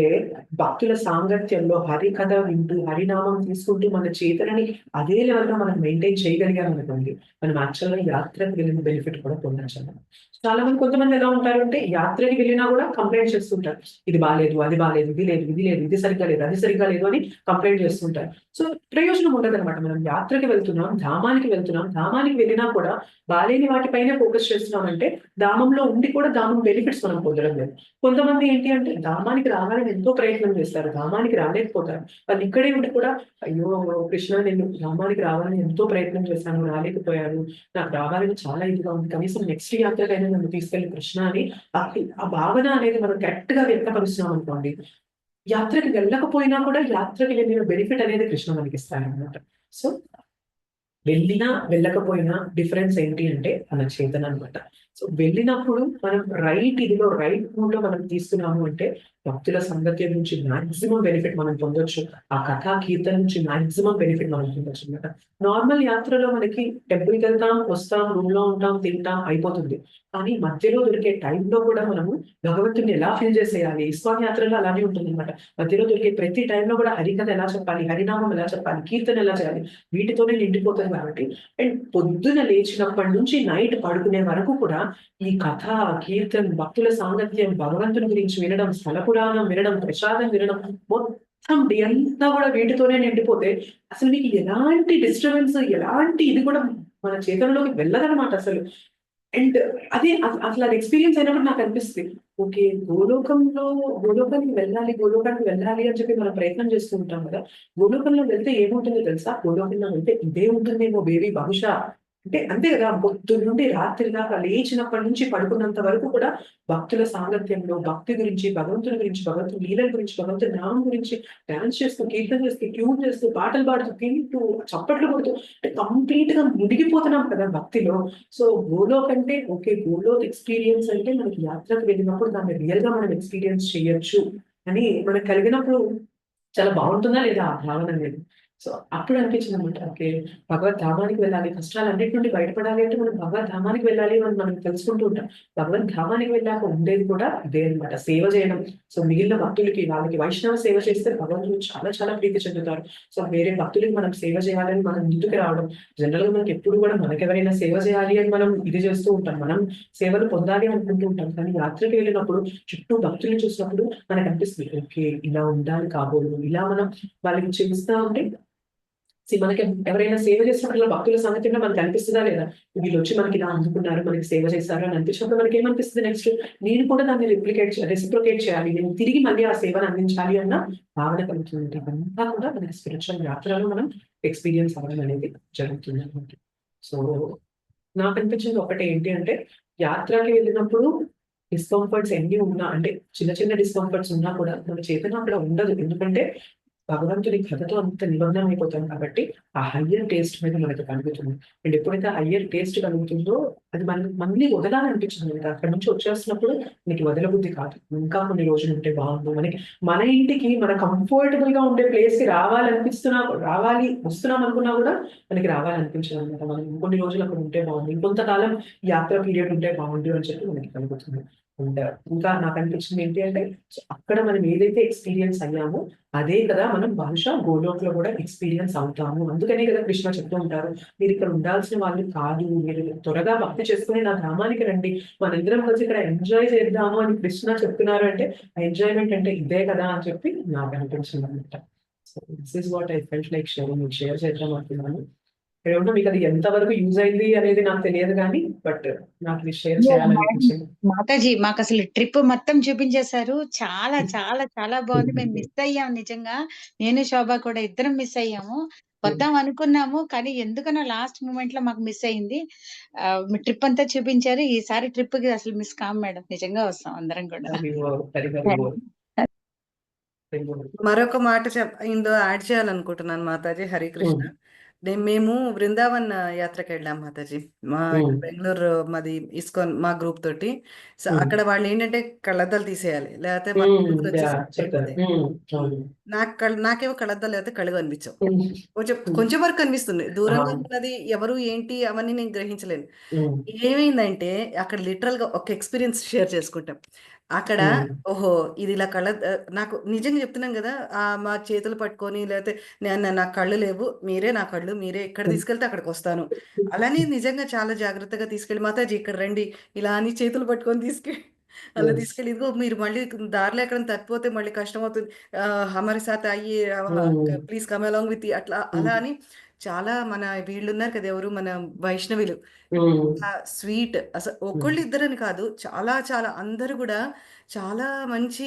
భక్తుల సాంగత్యంలో హరికథ వింటూ, హరినామం తీసుకుంటూ మన చేతనని అదే లెవెల్‌లో మనం మెయింటైన్ చేయగలిగామనుకోండి, మనం యాక్చువల్‌గా యాత్రకు వెళ్ళిన బెనిఫిట్ కూడా పొందొచ్చన్నమాట. చాలా మంది కొంతమంది ఎలా ఉంటారంటే యాత్రకి వెళ్ళినా కూడా కంప్లెయింట్ చేస్తుంటారు. ఇది బాలేదు, అది బాలేదు, ఇది లేదు, ఇది లేదు, ఇది సరిగ్గా లేదు, అది సరిగ్గా లేదు అని కంప్లెయింట్ చేస్తుంటారు. సో, ప్రయోజనం ఉండదనమాట. మనం యాత్రకి వెళ్తున్నాం, ధామానికి వెళ్తున్నాం. ధామానికి వెళ్ళినా కూడా బాలేని వాటిపైనే ఫోకస్ చేస్తున్నామంటే, ధామంలో ఉండి కూడా ధామం బెనిఫిట్స్ మనం పొందడం లేదు. కొంతమంది ఏంటి అంటే ధామానికి రావాలని ఎంతో ప్రయత్నం చేస్తారు. ధామానికి రాలేకపోతారు. వాళ్ళు ఇక్కడే ఉండి కూడా అయ్యో! కృష్ణ నేను ధామానికి రావాలని ఎంతో ప్రయత్నం చేశాను, రాలేకపోయాను. నాకు రావాలని చాలా ఇదిగా ఉంది. కనీసం నెక్స్ట్ యాత్రకైనా నన్ను తీసుకెళ్ళు కృష్ణ అని ఆ భావన అనేది మనం కరెక్ట్‌గా వ్యక్తపరుస్తున్నామనుకోండి, యాత్రకి వెళ్ళకపోయినా కూడా యాత్రకి వెళ్ళిన బెనిఫిట్ అనేది కృష్ణ మనకిస్తాడనమాట. సో, వెళ్ళినా, వెళ్ళకపోయినా డిఫరెన్స్ ఏంటి అంటే మన చేతన అనమాట. సో, వెళ్ళినప్పుడు మనం రైట్ మూడ్‌లో మనం తీసుకున్నాము అంటే భక్తుల సాంగత్యం నుంచి మాక్సిమం బెనిఫిట్ మనం పొందొచ్చు. ఆ కథా కీర్తన నుంచి మాక్సిమం బెనిఫిట్ మనం పొందొచ్చనమాట. నార్మల్ యాత్రలో మనకి టెంపుల్‌కెళ్తాం, వస్తాం, రూమ్‌లో ఉంటాం, తింటాం అయిపోతుంది. కానీ మధ్యలో దొరికే టైంలో కూడా మనము భగవంతుడిని ఎలా ఫీల్ చేసేయాలి? ఇస్కాన్ యాత్రలో అలానే ఉంటుందనమాట. మధ్యలో దొరికే ప్రతి టైంలో కూడా హరికథ ఎలా చెప్పాలి? హరినామం ఎలా చెప్పాలి? కీర్తన ఎలా చేయాలి? వీటితోనే నిండిపోతది కాబట్టి అండ్ పొద్దున లేచినప్పటి నుంచి నైట్ పడుకునే వరకు కూడా ఈ కథ, కీర్తన, భక్తుల సాంగత్యం, భగవంతుని గురించి వినడం, స్థల పురాణం వినడం, ప్రసాదం వినడం మొత్తం డే అంతా కూడా వీటితోనే నిండిపోతే అసలు మీకు ఎలాంటి డిస్టర్బెన్స్, ఎలాంటి ఇది కూడా మన చేతుల్లోకి వెళ్ళదనమాట అసలు. అండ్ అదే అసలు అది ఎక్స్‌పీరియన్స్ అయినప్పుడు నాకనిపిస్తది. ఓకే. గోలోకానికి వెళ్ళాలి అని చెప్పి మనం ప్రయత్నం చేస్తూ ఉంటాం కదా! గోలోకంలో వెళ్తే ఏముంటుందో తెలుసా? గోలోకంలో వెళ్తే ఇదే ఉంటుందేమో బేబీ బహుశా. అంటే అంతే కదా! పొద్దున్న నుండి రాత్రి దాకా లేచినప్పటి నుంచి పడుకున్నంత వరకు కూడా భక్తుల సాంగత్యంలో భక్తి గురించి, భగవంతుని గురించి, భగవంతుని లీలల గురించి, భగవంతుని నామం గురించి డాన్స్ చేస్తూ, కీర్తన చేస్తూ, ట్యూన్ చేస్తూ, పాటలు పాడుతూ, తింటూ, చప్పట్లు కొడుతూ అంటే కంప్లీట్‌గా మునిగిపోతున్నాం కదా భక్తిలో. సో, గోలోక్ అంటే ఓకే. గోలోక్ ఎక్స్‌పీరియన్స్ అంటే మనకి యాత్రకు వెళ్ళినప్పుడు దాన్ని రియల్‌గా మనం ఎక్స్‌పీరియన్స్ చేయొచ్చు అని మనకు కలిగినప్పుడు చాలా బావుంటుందా లేదా ఆ భావన అనేది. సో అప్పుడు అనిపించిందనమాట. ఓకే. భగవద్ధామానికి వెళ్ళాలి. కష్టాలన్నిటి నుండి బయటపడాలి అంటే మనం భగవద్ధామానికి వెళ్ళాలి అని మనం తెలుసుకుంటూ ఉంటాం. భగవద్ధామానికి వెళ్ళాక ఉండేది కూడా ఇదే అనమాట. సేవ చేయడం. సో మిగిలిన భక్తులకి వాళ్ళకి వైష్ణవ సేవ చేస్తే భగవంతుడు చాలా చాలా ప్రీతి చెందుతారు. సో వేరే భక్తులకి మనం సేవ చేయాలని మనం ముందుకు రావడం. జనరల్‌గా మనకెప్పుడు కూడా మనకెవరైనా సేవ చేయాలి అని మనం ఇది చేస్తూ ఉంటాం. మనం సేవలు పొందాలి అనుకుంటూ ఉంటాం. కానీ యాత్రకి వెళ్ళినప్పుడు చుట్టూ భక్తుల్ని చూసినప్పుడు మనకనిపిస్తుంది. ఓకే. ఇలా ఉండాలి కాబోలు. ఇలా మనం వాళ్ళకి చేస్తా ఉంటే మనకి ఎవరైనా సేవ చేసినప్పుడు భక్తుల సాంగత్యంలో మనకు అనిపిస్తుందా లేదా? వీళ్ళొచ్చి మనకి ఇలా అందుకున్నారు, మనకి సేవ చేశారు అని అనిపించినప్పుడు మనకేమనిపిస్తుంది నెక్స్ట్? నేను కూడా దాన్ని రెసిప్రొకేట్ చేయాలి. నేను తిరిగి మళ్ళీ ఆ సేవను అందించాలి అన్న భావన కలుగుతుంది. ఇవంతా కూడా మనకి స్పిరిచువల్ యాత్రలో మనం ఎక్స్‌పీరియన్స్ అవ్వడం అనేది జరుగుతుందనమాట. సో, నాకనిపించింది ఒకటి ఏంటి అంటే, యాత్రకి వెళ్ళినప్పుడు డిస్కంఫర్ట్స్ ఎన్ని ఉన్నా అంటే చిన్న చిన్న డిస్కంఫర్ట్స్ ఉన్నా కూడా మన చేతన అక్కడ ఉండదు. ఎందుకంటే భగవంతుడి కథతో అంత నిమగ్నం అయిపోతాం కాబట్టి, ఆ హయ్యర్ టేస్ట్ మీద మనకి కలుగుతుంది. అండ్ ఎప్పుడైతే ఆ హయ్యర్ టేస్ట్ కలుగుతుందో, అది మళ్ళీ వదలాలనిపించదు మనకి. అక్కడి నుంచి వచ్చేస్తున్నప్పుడు మనకి వదలబుద్ధి కాదు. ఇంకా కొన్ని రోజులు ఉంటే బాగుండు. మన ఇంటికి మన కంఫర్టబుల్‌గా ఉండే ప్లేస్‌కి వస్తున్నాం అనుకున్నా కూడా మనకి రావాలనిపించదనమాట. మనం ఇంకొన్ని రోజులు అక్కడ ఉంటే బాగుండు. ఇంకొంతకాలం యాత్ర పీరియడ్ ఉంటే బాగుండు అని చెప్పి మనకి కలుగుతుంది. అండ్ ఇంకా నాకనిపించింది ఏంటి అంటే, సో అక్కడ మనం ఏదైతే ఎక్స్‌పీరియన్స్ అయ్యామో అదే కదా మనం బహుశా గోలోక్‌లో గూడా ఎక్స్‌పీరియన్స్ అవుతాము. అందుకనే గదా కృష్ణ చెప్తూ ఉంటారు. మీరిక్కడ ఉండాల్సిన వాళ్ళు కాదు. మీరు త్వరగా భక్తి చేసుకొని నా ధామానికి రండి. మనందరం కలిసి ఇక్కడ ఎంజాయ్ చేద్దాము అని కృష్ణ చెప్తున్నారు అంటే, ఆ ఎంజాయ్‌మెంట్ అంటే ఇదే కదా అని చెప్పి నాకనిపించిందనమాట. So this is what I felt like sharing. మీకు షేర్ చేద్దాం అనుకున్నాను. ఐ డోంట్ నో మీకది ఎంత వరకు యూజ్ అయింది అనేది నాకు తెలియదు గానీ, బట్ నాకిది షేర్ మేడం, చేయాలనిపించింది. మాతాజీ మాకసలు ట్రిప్ మొత్తం చూపించేశారు. చాలా చాలా చాలా బాగుంది. మేము మిస్ అయ్యాం నిజంగా. నేను, శోభ కూడా ఇద్దరం మిస్ అయ్యాము. వద్దాం అనుకున్నాము. కానీ ఎందుకనో లాస్ట్ మూమెంట్ లో మాకు మిస్ అయింది. మీ ట్రిప్ అంతా చూపించారు. ఈసారి ట్రిప్ కి అసలు మిస్ కాం మేడం. నిజంగా వస్తాం అందరం కూడా. Very, very good. మరొక మాట ఇందులో యాడ్ చేయాలనుకుంటున్నాను మాతాజీ. హరికృష్ణ. హ్మ్. మేము బృందావన్ యాత్రకెళ్ళాం మాతాజీ. హ్మ్. బెంగుళూరు మాది ఇస్కాన్ మా గ్రూప్ తోటి. సో హ్మ్. అక్కడ వాళ్ళేంటంటే కళ్ళద్దాలు తీసేయాలి. లేకపోతే మన హ్మ్. చేతులు వచ్చేసి చెప్పారు. అయిపోతాయి. అవును. నాకేమో కళ్ళద్దాలు లేకపోతే కళ్ళు కనిపించవు. హ్మ్. కొంచెం హ్మ్. కొంచెం వరకు కనిపిస్తుంది. దూరంగా అవును. ఉన్నది ఎవరు ఏంటి అవన్నీ నేను గ్రహించలేను. హ్మ్. ఏమైందంటే అక్కడ లిటరల్‌గా ఒక ఎక్స్‌పీరియన్స్ షేర్ చేసుకుంటాం. అక్కడ హ్మ్. ఓహో! ఇది ఇలా నాకు నిజంగా చెప్తున్నాను గదా! మా చేతులు పట్టుకొని లేతే నాకు కళ్ళు లేవు. మీరే నా కళ్ళు. మీరే ఎక్కడ హ్మ్. తీసుకెళ్తే అక్కడికొస్తాను. అలానే నిజంగా చాలా జాగ్రత్తగా తీసుకెళ్ళి మాతాజీ ఇక్కడ రండి. ఇలా అని చేతులు పట్టుకొని అలా యెస్. తీసుకెళ్ళి ఇదిగో మీరు మళ్ళీ దారిలో ఎక్కడైనా తప్పిపోతే మళ్ళీ కష్టమవుతుంది. హమారే సాత్ ఆయియే హ్మ్. ప్లీజ్ కమ్ అలాంగ్ విత్ అట్లా హ్మ్. అలా అని చాలా మన వీళ్ళున్నారు కదా! ఎవరు మన వైష్ణవులు. హ్మ్. స్వీట్ హ్మ్. ఒకళ్ళు ఇద్దరని కాదు. చాలా చాలా అందరూ గూడా చాలా మంచి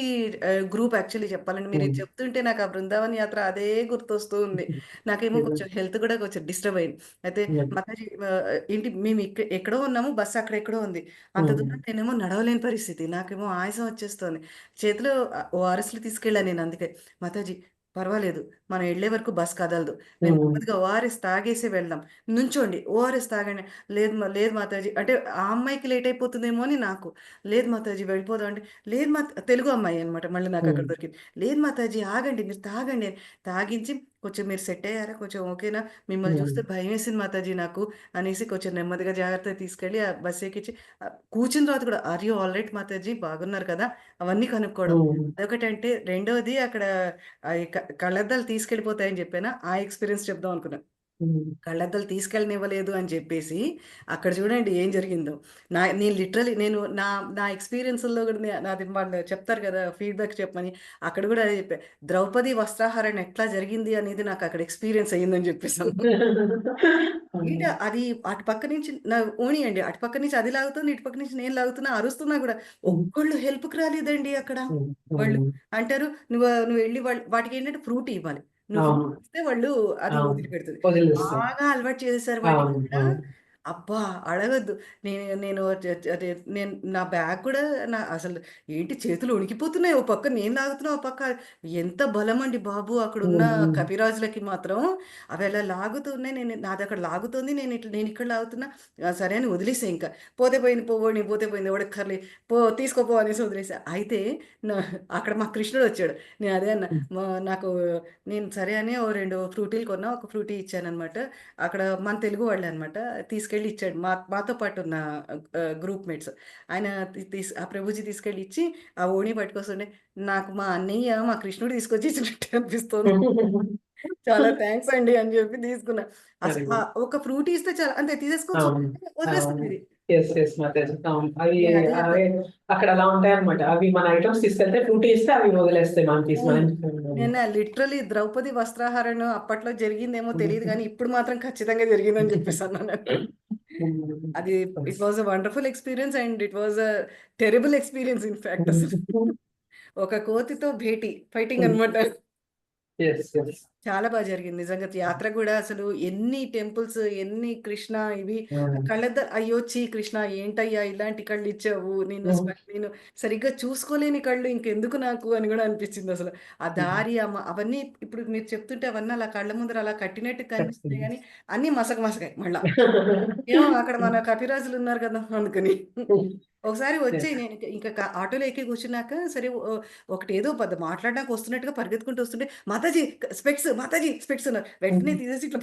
గ్రూప్ యాక్చువల్లీ చెప్పాలంటే. మీరు ఇది హ్మ్. చెప్తుంటే నాకు ఆ బృందావన్ యాత్ర అదే గుర్తొస్తూ ఉంది. నాకేమో కొంచెం హెల్త్ గూడా కొంచెం డిస్టర్బ్ అయింది. అయితే హ్మ్. మాతాజీ ఏంటి మేము ఎక్కడో ఉన్నాము. బస్ అక్కడెక్కడో ఉంది. అంత హ్మ్. దూరం నేనేమో నడవలేని పరిస్థితి. నాకేమో ఆయాసం వచ్చేస్తోంది. చేతిలో ఓఆర్ఎస్‌లు తీసుకెళ్ళా నేను అందుకే. మాతాజీ పర్వాలేదు. మనం ఎళ్ళే వరకు బస్ కదలదు. మేము హ్మ్. నెమ్మదిగా ఓఆర్ఎస్ తాగేసే వెళ్దాం. నుంచోండి. ఓఆర్ఎస్ తాగండి. లేదు మాతాజీ అంటే ఆ అమ్మాయికి లేట్ అయిపోతుందేమో అని నాకు. లేదు మాతాజీ వెళ్ళిపోదాం అంటే, లేదు తెలుగు అమ్మాయి అనమాట. మళ్ళీ నాకక్కడ హ్మ్. దొరికింది. లేదు మాతాజీ ఆగండి. మీరు తాగండి అని. తాగించి కొంచెం మీరు సెట్ అయ్యారా? కొంచెం ఓకేనా? మిమ్మల్ని హ్మ్. చూస్తే భయమేసింది మాతాజీ నాకు అనేసి కొంచెం నెమ్మదిగా జాగ్రత్తగా తీసుకెళ్ళి ఆ బస్ ఎక్కించి కూర్చున్న తర్వాత కూడా ఆర్ యూ ఆల్ రైట్ మాతాజీ బాగున్నారు కదా! అవన్నీ కనుక్కోవడం. హ్మ్. అదొకటంటే రెండోది అక్కడ ఈ కళ్ళద్దాలు తీసుకెళ్ళిపోతాయని చెప్పానా? ఆ ఎక్స్‌పీరియన్స్ చెప్దాం అనుకున్నా. హ్మ్. కళ్ళద్దాలు తీసుకెళ్ళనివ్వలేదు అని చెప్పేసి, అక్కడ చూడండి ఏం జరిగిందో. నేను లిటరల్లీ నా నా ఎక్స్‌పీరియన్స్‌ల్లో గూడా నాది వాళ్ళు చెప్తారు గదా! ఫీడ్‌బ్యాక్ చెప్పమని. అక్కడ గూడా అదే చెప్పా. ద్రౌపది వస్త్రాహరణ ఎట్లా జరిగింది అనేది నాకక్కడ ఎక్స్‌పీరియన్స్ అయిందని చెప్పేసాను. ఏంటి అవును. అది అటు పక్క నుంచి ఓణియండి. అటు పక్క నుంచి అది లాగుతుంది. ఇటు పక్క నుంచి నేను లాగుతున్నా, అరుస్తున్నా గూడా. హ్మ్. ఒక్కళ్ళు హెల్ప్‌కి రాలేదండి అక్కడ. హ్మ్. వాళ్ళు హ్మ్. అంటారు, "నువ్వెళ్లి వాటికేంటంటే ఫ్రూటీ ఇవ్వాలి. నువ్వు అవును. ఫ్రూటీ ఇస్తే వాళ్ళు అది అవును. వదిలిపెడుతది." వదిలేస్తారు. బాగా అలవాటు చేసేసారు వాటికి అవును. కూడా. అవును. అబ్బా! అడగొద్దు. నేను నేను అదే నేను నా బ్యాగ్ కూడా అసలు ఏంటి చేతులు వణికిపోతున్నాయి. ఓ పక్క నేను లాగుతున్నా, ఓ పక్క ఎంత బలమండి బాబు అక్కడున్న కపిరాజులకి మాత్రం. అవి అలా లాగుతున్నాయి. నాదక్కడ లాగుతుంది. నేనిక్కడ లాగుతున్నా. సరే అని వదిలేసా ఇంకా. పోతే పోయింది పోవోని, పోతే పోయింది ఎవడిక్కర్లే తీసుకోపో అనేసి వదిలేసా. అయితే నా అక్కడ మా కృష్ణుడొచ్చాడు. నేను అదే అన్నా. నాకు నేను సరే అని ఓ 2 ఫ్రూటీలు కొన్నా. ఒక ఫ్రూటీ ఇచ్చాననమాట. అక్కడ మన తెలుగు వాళ్ళే అనమాట. తీసుకెళ్ళి ఇచ్చాడు. మాతో పాటు ఉన్న గ్రూప్ మేట్స్. ఆయన ఆ ప్రభుజీ తీసుకెళ్ళి ఇచ్చి, ఆ ఓణి పట్టుకొస్తుండే, నాకు మా అన్నయ్య, మా కృష్ణుడు తీసుకొచ్చి ఇచ్చినట్టే అనిపిస్తోంది. చాలా థాంక్స్ అండి అని చెప్పి తీసుకున్నా. Very good. ఒక ఫ్రూటీ ఇస్తే చాలు అంతే తీసేసుకోవచ్చు. అవును. వదిలేసుకుంది అవును. ఇది. యెస్. మాతాజీ. అవును. అవి నేను అదే చెప్పా. అవే అక్కడ అలా ఉంటాయన్నమాట. అవి మన ఐటెమ్స్ తీసుకెళ్తే ఫ్రూటీ ఇస్తే అవి వదిలేస్తాయి మనకి. అవును. మనం నేను లిటరల్లీ ద్రౌపది వస్త్రాహరణం అప్పట్లో జరిగిందేమో తెలీదు గానీ, ఇప్పుడు మాత్రం ఖచ్చితంగా జరిగిందని చెప్పేసి అన్నాను. అది it was a wonderful experience and it was a terrible experience in fact అసలు. ఒక కోతితో భేటీ ఫైటింగ్ అన్నమాట. యెస్. చాలా జరిగింది. నిజంగా యాత్ర గూడా అసలు ఎన్ని టెంపుల్స్, ఎన్ని కృష్ణ ఇవి అయ్యో! కృష్ణ ఏంటయ్యా ఇలాంటి కళ్ళిచ్చావు. నేను సరిగ్గా చూసుకోలేని కళ్ళు ఇంకెందుకు నాకు అని గూడా అనిపిచ్చిందసలు. ఆ దారి అవన్నీ ఇప్పుడు మీరు చెప్తుంటే అవన్నీ అలా కళ్ళ ముందర అలా కట్టినట్టు కనిపిస్తున్నాయి గానీ, అన్నీ మసక మళ్ళా. ఏమో అక్కడ మన కపిరాజులున్నారు గదా! అందుకని. ఒకసారి వచ్చాయి నేను ఇంకా ఆటోలో ఎక్కి కూర్చున్నాక సరే ఒకటేదో మాట్లాడడానికి వస్తున్నట్టుగా పరిగెత్తుకుంటూ వస్తుంటే, మాతాజీ స్పెక్స్ అన్నారు. వెంటనే తీసేసి ఇట్లా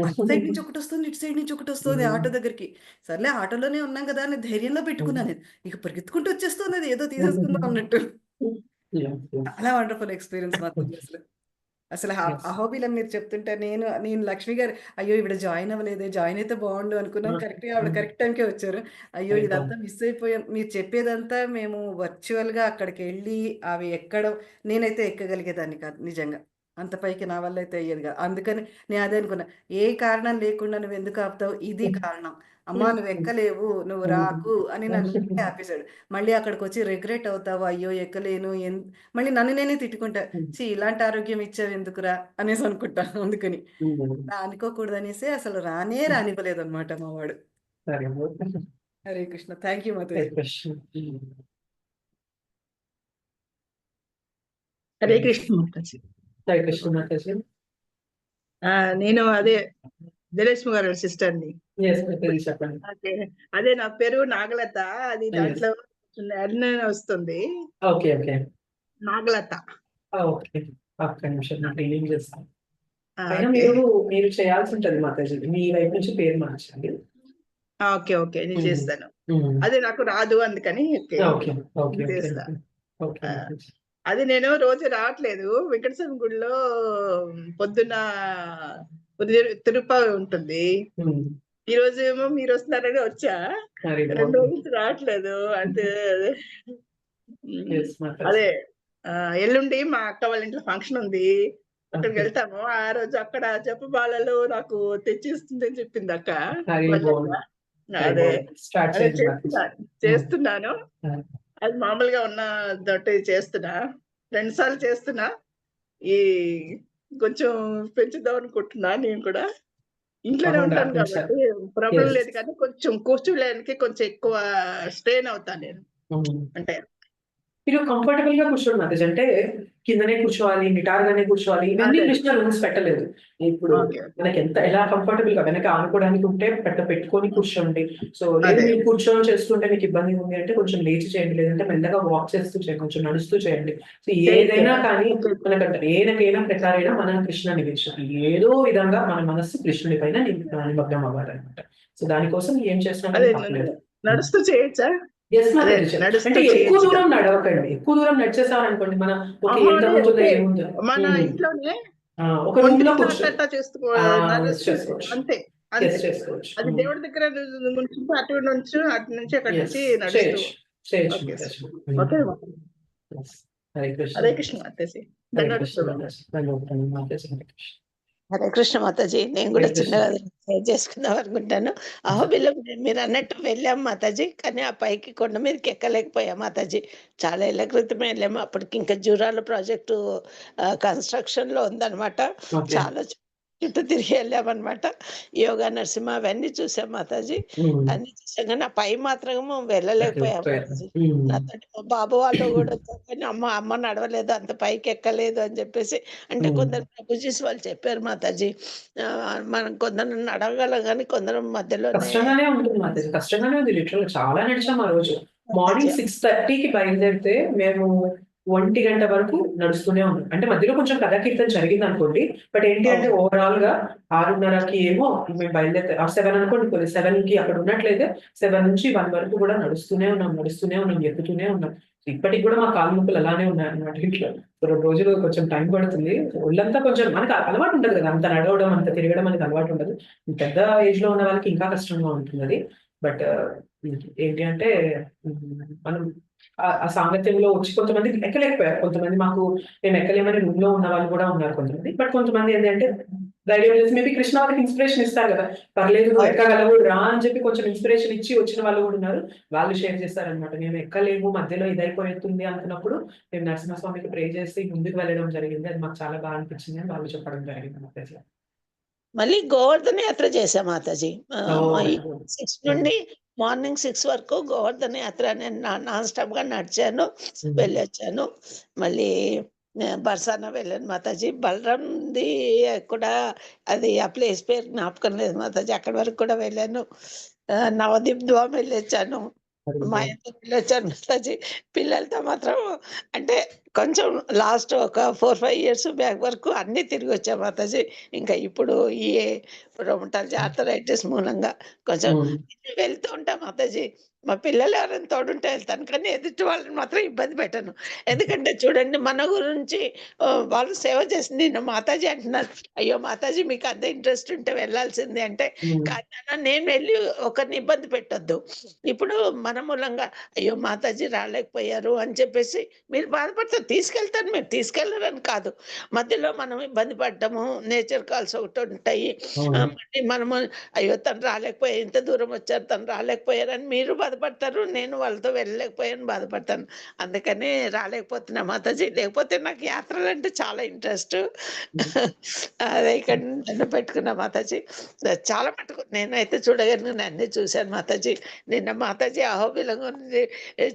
అటు సైడ్ నుంచి ఒకటొస్తుంది, ఇటు సైడ్ నుంచి ఒకటొస్తుంది ఆటో దగ్గరికి. సర్లే ఆటోలోనే ఉన్నాం గదా! అని ధైర్యంలో పెట్టుకున్నా నేను. ఇక పరిగెత్తుకుంటూ వచ్చేస్తుంది అది ఏదో తీసేసుకుందాం అన్నట్టు. చాలా వండర్‌ఫుల్ ఎక్స్‌పీరియన్స్ మాతాజీ అసలు. అసలు అహోబిలం మీరు చెప్తుంటే నేను లక్ష్మి గారు అయ్యో! ఈవిడ జాయిన్ అవ్వలేదే, జాయిన్ అయితే బావుండు అనుకున్నాం. కరెక్ట్‌గా ఆవిడ కరెక్ట్ టైంకే వచ్చారు. అయ్యో! ఇదంతా మిస్ అయిపోయాం. మీరు చెప్పేదంతా మేము వర్చువల్‌గా అక్కడికెళ్ళి అవి ఎక్కడం నేనైతే ఎక్కగలిగేదాన్ని కాదు నిజంగా. అంత పైకి నా వల్ల అయితే అయ్యేది కాదు. అందుకని నేను అదే అనుకున్నా. ఏ కారణం లేకుండా నువ్వెందుకు ఆపుతావు? ఇది కారణం. అమ్మా నువ్వు ఎక్కలేవు, నువ్వు రాకు అని నన్ను ఊరికే ఆపేసాడు. మళ్ళీ అక్కడికొచ్చి రిగ్రెట్ అవుతావు. అయ్యో! ఎక్కలేను మళ్ళీ నన్ను నేనే తిట్టుకుంటా. ఇలాంటి ఆరోగ్యం ఇచ్చావెందుకురా అనేసి అనుకుంటా అందుకని. అలా అనుకోకూడదనేసి అసలు రానివ్వలేదన్నమాట మా వాడు. హరే కృష్ణ. Thank you Mataji. హరే కృష్ణ మాతాజీ. హరే కృష్ణ మాతాజీ. నేను అదే జయలక్ష్మి గారు సిస్టర్ని. చెప్పండి. అదే నా పేరు నాగలత. అది దాంట్లో అన్న వస్తుంది. ఓకే. నాగలత. ఓకే. ఒక్క నిమిషం నేను రిలీవ్ చేస్తాను. అయినా ఓకే మీరు చేయాల్సి ఉంటది మాతాజీ. మీ వైపు నుంచి పేరు మార్చండి. ఓకే నేను చేస్తాను. అదే నాకు రాదు అందుకని చేస్తా. అది నేను రోజు రావట్లేదు. వెంకటేశ్వర గుడిలో పొద్దున్న తిరుపతి ఉంటుంది. ఈ రోజు ఏమో మీరు వస్తున్నారని వచ్చా. 2 రోజుల నుంచి రావట్లేదు. అంటే అదే ఎల్లుండి మా అక్క వాళ్ళ ఇంట్లో ఫంక్షన్ ఉంది. అక్కడికి వెళ్తాము. ఆ రోజు అక్కడ జపమాలలో నాకు తెచ్చిస్తుంది అని చెప్పింది అక్క. అదే చేస్తున్నాను. అది మామూలుగా ఉన్న తోటి చేస్తున్నా. 2 సార్లు చేస్తున్నా. ఈ కొంచెం పెంచుదాం అనుకుంటున్నా నేను కూడా. ఇంట్లోనే ఉంటాను కాబట్టి ప్రాబ్లం లేదు కానీ కొంచెం కూర్చోలేనికి కొంచెం ఎక్కువ స్ట్రెయిన్ అవుతాను నేను. అంటే మీరు కంఫర్టబుల్ గా కూర్చోండి మాతాజీ. అంటే కిందనే కూర్చోవాలి, నిటారుగానే కూర్చోవాలి. ఇవన్నీ కృష్ణ రూల్స్ పెట్టలేదు. ఇప్పుడు మనకి ఎలా కంఫర్టబుల్ గా వెనక ఆనుకోవడానికి ఉంటే పెట్టుకొని కూర్చోండి. సో లేదు మీరు కూర్చొని చేస్తుంటే మీకు ఇబ్బంది ఉంది అంటే కొంచెం లేచి చేయండి. లేదంటే మెల్లగా వాక్ చేస్తూ చేయండి, కొంచెం నడుస్తూ చేయండి. సో ఏదైనా కానీ మనకంటే ఏదైనా ప్రకారైనా మన కృష్ణ నివేశం ఏదో విధంగా మన మనస్సు కృష్ణుడి పైన నిమగ్నం అవ్వాలన్నమాట. సో దానికోసం ఏం చేస్తున్నాం నడుస్తూ చేయొచ్చా? అంటే ఎక్కువ దూరం నడవకండి. ఎక్కువ దూరం నడిచేసామనుకోండి మనం ఎంత ఉంటుందో ఏముందో మన ఇంట్లోనే ఒక రూమ్ లో చేసుకోవచ్చు. అంతే చేసుకోవచ్చు. అది దేవుడి దగ్గర అటు నుంచి అక్కడి నుంచి నడుస్తూ. హరే కృష్ణ మాతాజీ. హరే కృష్ణ మాతాజీ. నేను కూడా చిన్నగా షేర్ చేసుకుందాం అనుకుంటాను. అహోబిలం మీరు అన్నట్టు వెళ్ళాం మాతాజీ. కానీ ఆ పైకి కొండ మీదకి ఎక్కలేకపోయాం మాతాజీ. చాలా ఏళ్ల క్రితమే వెళ్ళాము. అప్పటికి ఇంకా జూరాల ప్రాజెక్టు కన్స్ట్రక్షన్ లో ఉందన్నమాట. చాలా చుట్టూ తిరిగి వెళ్ళామన్నమాట. యోగా నరసింహ అవన్నీ చూసాం మాతాజీ. అన్నీ చూసాం కానీ ఆ పై మాత్రం వెళ్ళలేకపోయాం మాతాజీ. నాతోటి మా బాబు వాళ్ళు కూడా వచ్చారు కానీ అమ్మ నడవలేదు, అంత పైకి ఎక్కలేదు అని చెప్పేసి. అంటే కొందరు ప్రభుజీస్ వాళ్ళు చెప్పారు మాతాజీ, మనం కొందరు నడవగలం కానీ కొందరు మధ్యలోనే కష్టంగానే ఉంటుంది మాతాజీ, కష్టంగానే ఉంది. లిటరల్ చాలా నడిచాం ఆ రోజు. మార్నింగ్ 6:30కి బయలుదేరితే మేము 1 గంట వరకు నడుస్తూనే ఉన్నాం. అంటే మధ్యలో కొంచెం కథాకీర్తన జరిగింది అనుకోండి. బట్ ఏంటి అంటే ఓవరాల్ గా 6:30కి ఏమో మేము బయలుదేరితే 7 అనుకోండి, 7కి అక్కడ ఉన్నట్లయితే 7 నుంచి 1 వరకు కూడా నడుస్తూనే ఉన్నాం, ఎక్కుతూనే ఉన్నాం. ఇప్పటికి కూడా మా కాలు నొప్పులు అలానే ఉన్నాయన్నమాట ఇంట్లో. 2 రోజులు కొంచెం టైం పడుతుంది. ఒళ్ళంతా కొంచెం మనకు అలవాటు ఉండదు కదా, అంత నడవడం, అంత తిరగడం అనేది అలవాటు ఉండదు. పెద్ద ఏజ్ లో ఉన్న వాళ్ళకి ఇంకా కష్టంగా ఉంటుంది అది. బట్ ఏంటి అంటే మనం ఆ సాంగత్యంలో వచ్చి కొంతమంది ఎక్కలేకపోయారు. కొంతమంది మేము ఎక్కలేమని రూమ్ లో ఉన్న వాళ్ళు కూడా ఉన్నారు కొంతమంది. బట్ కొంతమంది ఏంటంటే ధైర్యం చేసి మేబీ కృష్ణ వాళ్ళకి ఇన్స్పిరేషన్ ఇస్తారు కదా, పర్లేదు నువ్వు ఎక్కగలవు రా అని చెప్పి కొంచెం ఇన్స్పిరేషన్ ఇచ్చి వచ్చిన వాళ్ళు కూడా ఉన్నారు. వాళ్ళు షేర్ చేస్తారనమాట. మేము ఎక్కలేము, మధ్యలో ఇదైపోతుంది అనుకున్నప్పుడు మేము నరసింహస్వామికి ప్రే చేసి ముందుకు వెళ్ళడం జరిగింది. అది మాకు చాలా బాగా అనిపించింది అని వాళ్ళు చెప్పడం జరిగింది మాతాజీ. మళ్ళీ గోవర్ధన యాత్ర చేశాం మాతాజీ. 6 నుండి మార్నింగ్ 6 వరకు గోవర్ధన యాత్ర నేను నాన్ స్టాప్ గా నడిచాను, వెళ్ళొచ్చాను. మళ్ళీ బర్సానా వెళ్ళాను మాతాజీ. బలరాంది కూడా అది ఆ ప్లేస్ పేరు జ్ఞాపకం లేదు మాతాజీ. అక్కడి వరకు కూడా వెళ్ళాను. నవదీప్ ధామ్ వెళ్ళొచ్చాను, మాయాపూర్ వెళ్ళొచ్చాను మాతాజీ. పిల్లలతో మాత్రం అంటే కొంచెం లాస్ట్ ఒక 4-5 ఇయర్స్ బ్యాక్ వరకు అన్ని తిరిగి వచ్చాం మాతాజీ. ఇంకా ఇప్పుడు ఈ రొమటాలజీ ఆర్థరైటిస్ మూలంగా కొంచెం వెళ్తూ ఉంటాం మాతాజీ. మా పిల్లలు ఎవరైనా తోడుంటే వెళ్తాను కానీ ఎదుటి వాళ్ళని మాత్రం ఇబ్బంది పెట్టను. ఎందుకంటే చూడండి, మన గురించి వాళ్ళు సేవ చేసింది. నిన్న మాతాజీ అంటున్నారు, అయ్యో మాతాజీ మీకు అంత ఇంట్రెస్ట్ ఉంటే వెళ్ళాల్సింది అంటే, కానీ నాన్న నేను వెళ్ళి ఒకరిని ఇబ్బంది పెట్టొద్దు. ఇప్పుడు మన మూలంగా అయ్యో మాతాజీ రాలేకపోయారు అని చెప్పేసి మీరు బాధపడతారు. తీసుకెళ్తాను, మీరు తీసుకెళ్ళరని కాదు. మధ్యలో మనం ఇబ్బంది పడ్డము, నేచర్ కాల్స్ ఒకటి ఉంటాయి. మళ్ళీ మనము అయ్యో తను రాలేకపోయారు, ఇంత దూరం వచ్చారు తను రాలేకపోయారని మీరు బాధపడతారు, నేను వాళ్ళతో వెళ్ళలేకపోయాను బాధపడతాను. అందుకని రాలేకపోతున్నా మాతాజీ. లేకపోతే నాకు యాత్రలు అంటే చాలా ఇంట్రెస్ట్. అదే ఇక్కడ దండం పెట్టుకున్నా మాతాజీ. చాలా మటుకు నేనైతే చూడగలను, అన్నీ చూశాను మాతాజీ. నిన్న మాతాజీ అహోబిలం గురించి